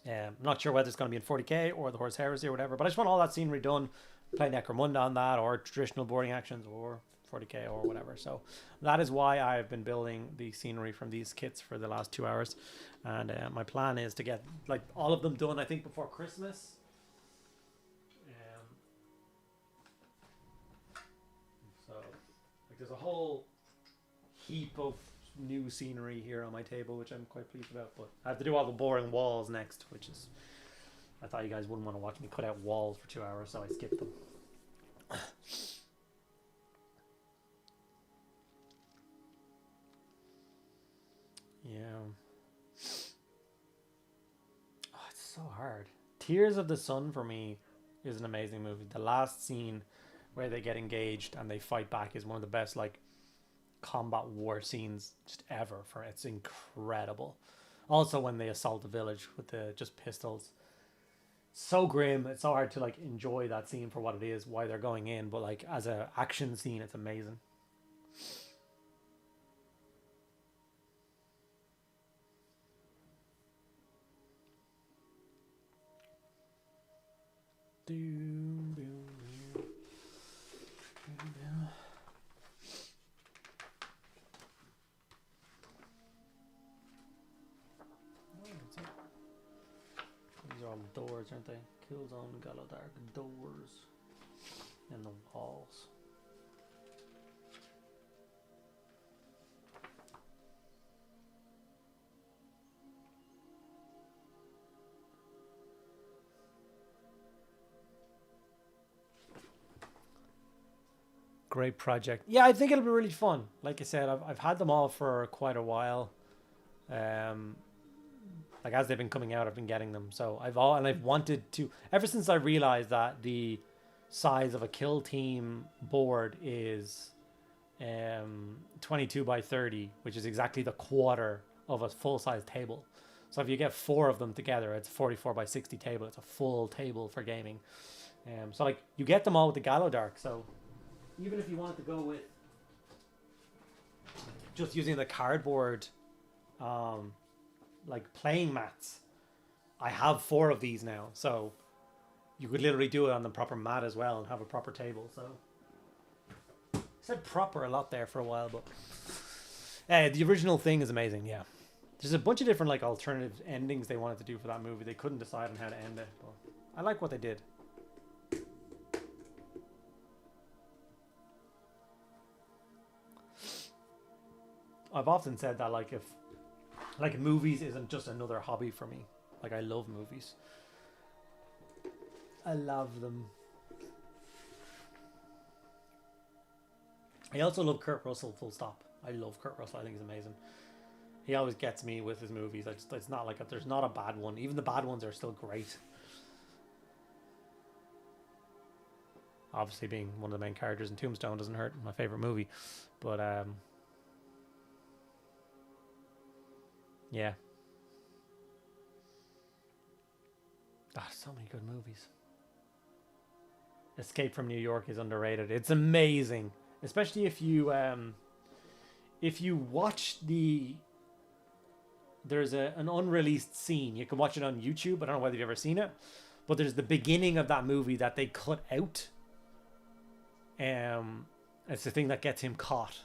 I'm not sure whether it's going to be in 40k or the Horse Heresy or whatever, but I just want all that scenery done, play Necromunda on that, or traditional boarding actions, or 40k or whatever. So that is why I've been building the scenery from these kits for the last 2 hours, and my plan is to get like all of them done, I think, before Christmas. So like there's a whole heap of new scenery here on my table, which I'm quite pleased about, but I have to do all the boring walls next, which is, I thought you guys wouldn't want to watch me cut out walls for 2 hours, so I skipped them. Yeah. Oh, it's so hard. Tears of the Sun for me is an amazing movie. The last scene where they get engaged and they fight back is one of the best like combat war scenes just ever. For it's incredible. Also when they assault the village with the just pistols. So grim. It's so hard to like enjoy that scene for what it is, why they're going in, but like as a action scene it's amazing. Doom, doom, doom. Doom, doom. Oh, that's it. These are all doors, aren't they? Killzone, Gallowdark, doors. and the walls. Great project. Yeah, I think it'll be really fun. Like I said, I've had them all for quite a while. Like as they've been coming out, I've been getting them. So I've wanted to ever since I realized that the size of a kill team board is 22 by 30, which is exactly the quarter of a full size table. So if you get 4 of them together, it's a 44 by 60 table. It's a full table for gaming. So like you get them all with the Gallowdark. So even if you wanted to go with just using the cardboard, like playing mats, I have 4 of these now. So you could literally do it on the proper mat as well and have a proper table. So I said proper a lot there for a while, but the original thing is amazing. Yeah, there's a bunch of different like alternative endings they wanted to do for that movie. They couldn't decide on how to end it, but I like what they did. I've often said that like if movies isn't just another hobby for me. Like I love movies. I love them. I also love Kurt Russell, full stop. I love Kurt Russell. I think he's amazing. He always gets me with his movies. It's not like there's not a bad one. Even the bad ones are still great. Obviously being one of the main characters in Tombstone doesn't hurt. My favorite movie. But yeah. So many good movies. Escape from New York is underrated. It's amazing, especially if you watch there's an unreleased scene. You can watch it on YouTube. I don't know whether you've ever seen it, but there's the beginning of that movie that they cut out. It's the thing that gets him caught.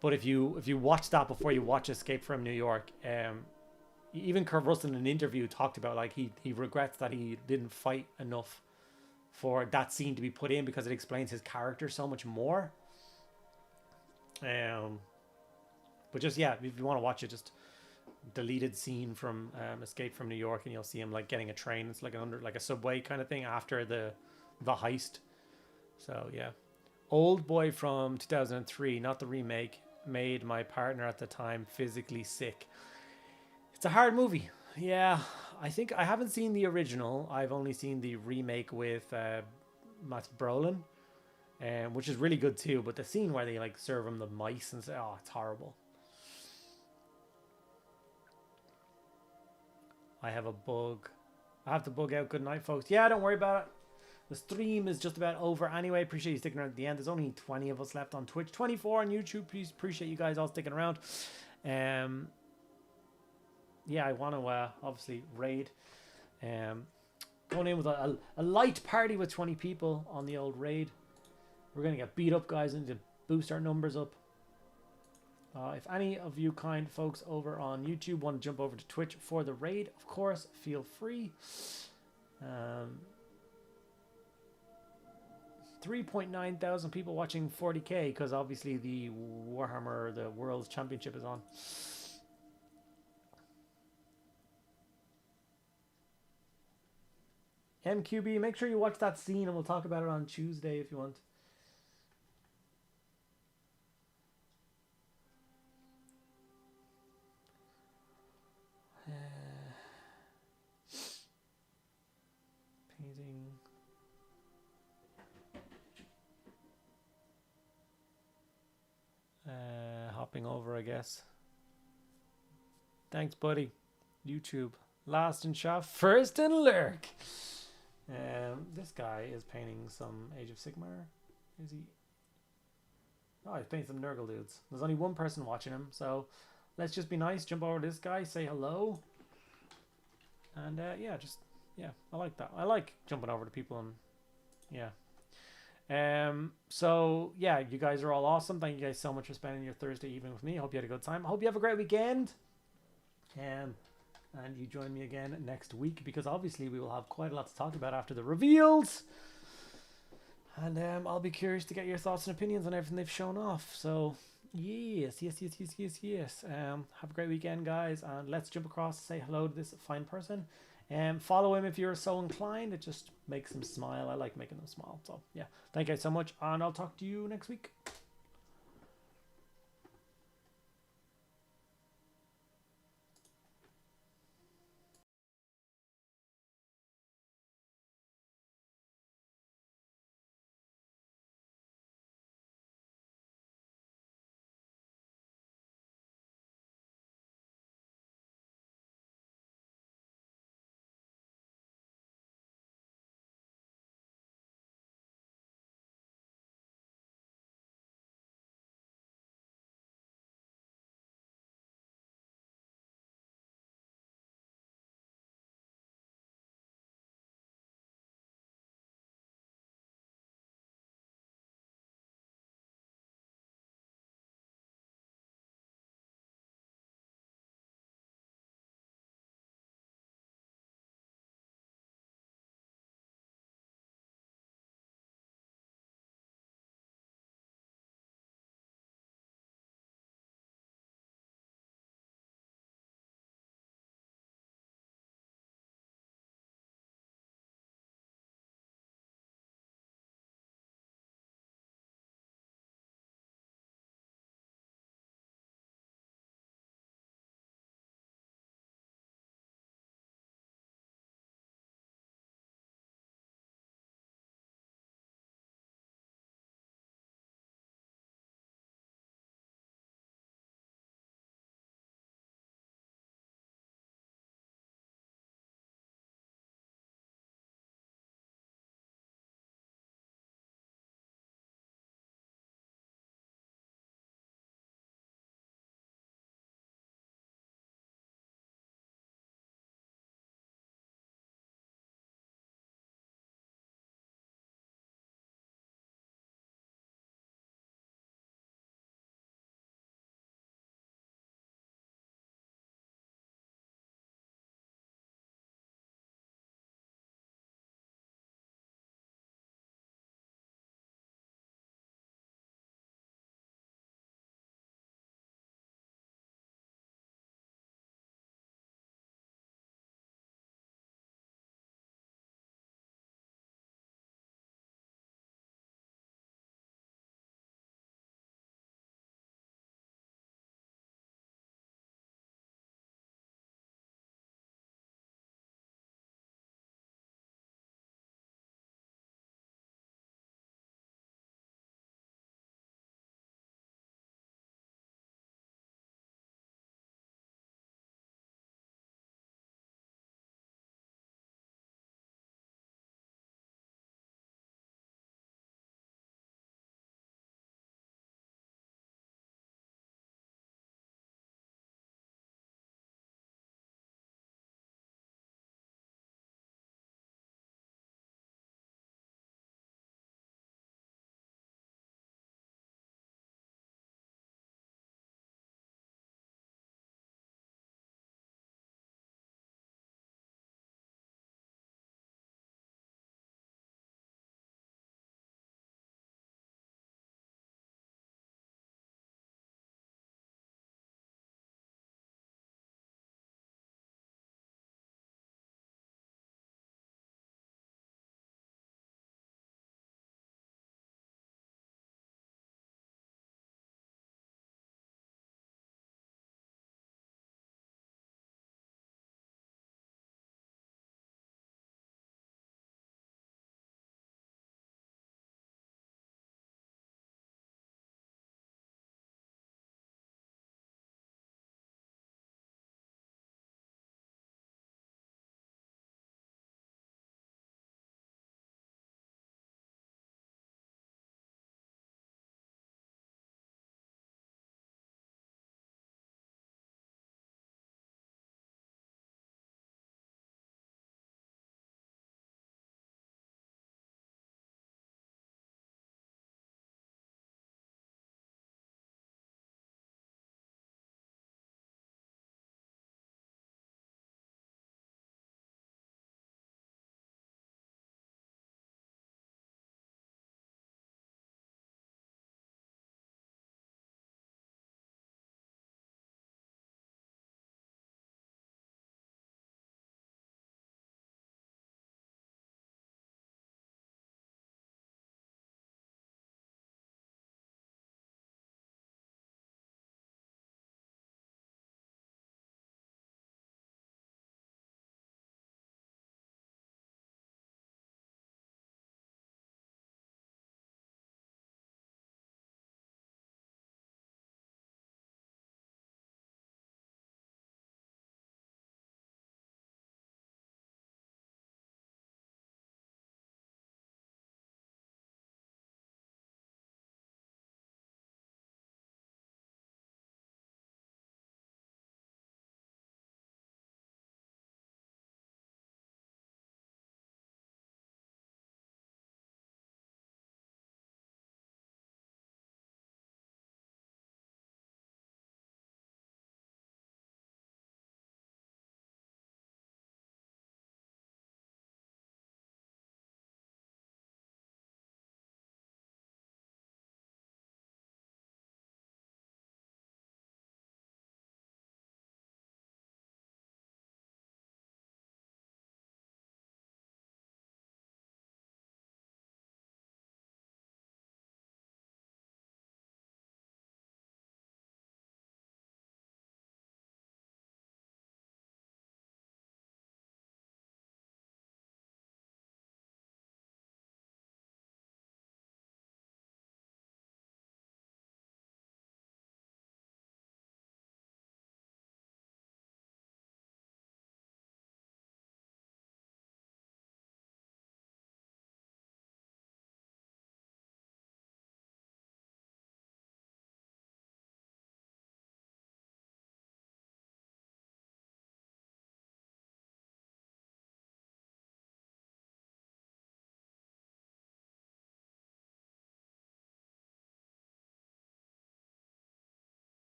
But if you watch that before you watch Escape from New York, even Kurt Russell in an interview talked about like he regrets that he didn't fight enough for that scene to be put in because it explains his character so much more. But just yeah, if you want to watch it, just deleted scene from Escape from New York, and you'll see him like getting a train. It's like a subway kind of thing after the heist. So yeah, Old Boy from 2003, not the remake, made my partner at the time physically sick. It's a hard movie. Yeah, I think I haven't seen the original. I've only seen the remake with Matt Brolin, which is really good too. But the scene where they like serve him the mice and say, "Oh, it's horrible." I have a bug. I have to bug out. Good night, folks. Yeah, don't worry about it. The stream is just about over anyway. Appreciate you sticking around at the end. There's only 20 of us left on Twitch, 24 on YouTube. Please appreciate you guys all sticking around. Yeah, I want to obviously raid. Going in with a light party with 20 people on the old raid. We're going to get beat up, guys. I need to boost our numbers up. If any of you kind folks over on YouTube want to jump over to Twitch for the raid, of course, feel free. 3.9 thousand people watching 40k because obviously the Warhammer, the World Championship is on. MQB, make sure you watch that scene and we'll talk about it on Tuesday if you want. Painting. Hopping over, I guess. Thanks, buddy. YouTube. Last in shot, first in lurk. This guy is painting some Age of Sigmar. Is he? Oh, he's painting some Nurgle dudes. There's only one person watching him, so let's just be nice. Jump over to this guy, say hello. And yeah, I like that. I like jumping over to people and yeah. So yeah, you guys are all awesome. Thank you guys so much for spending your Thursday evening with me. I hope you had a good time. I hope you have a great weekend. And you join me again next week because obviously we will have quite a lot to talk about after the reveals. And I'll be curious to get your thoughts and opinions on everything they've shown off. So yes. Have a great weekend, guys, and let's jump across, say hello to this fine person. Follow him if you're so inclined. It just makes him smile. I like making them smile. So yeah, thank you so much, and I'll talk to you next week.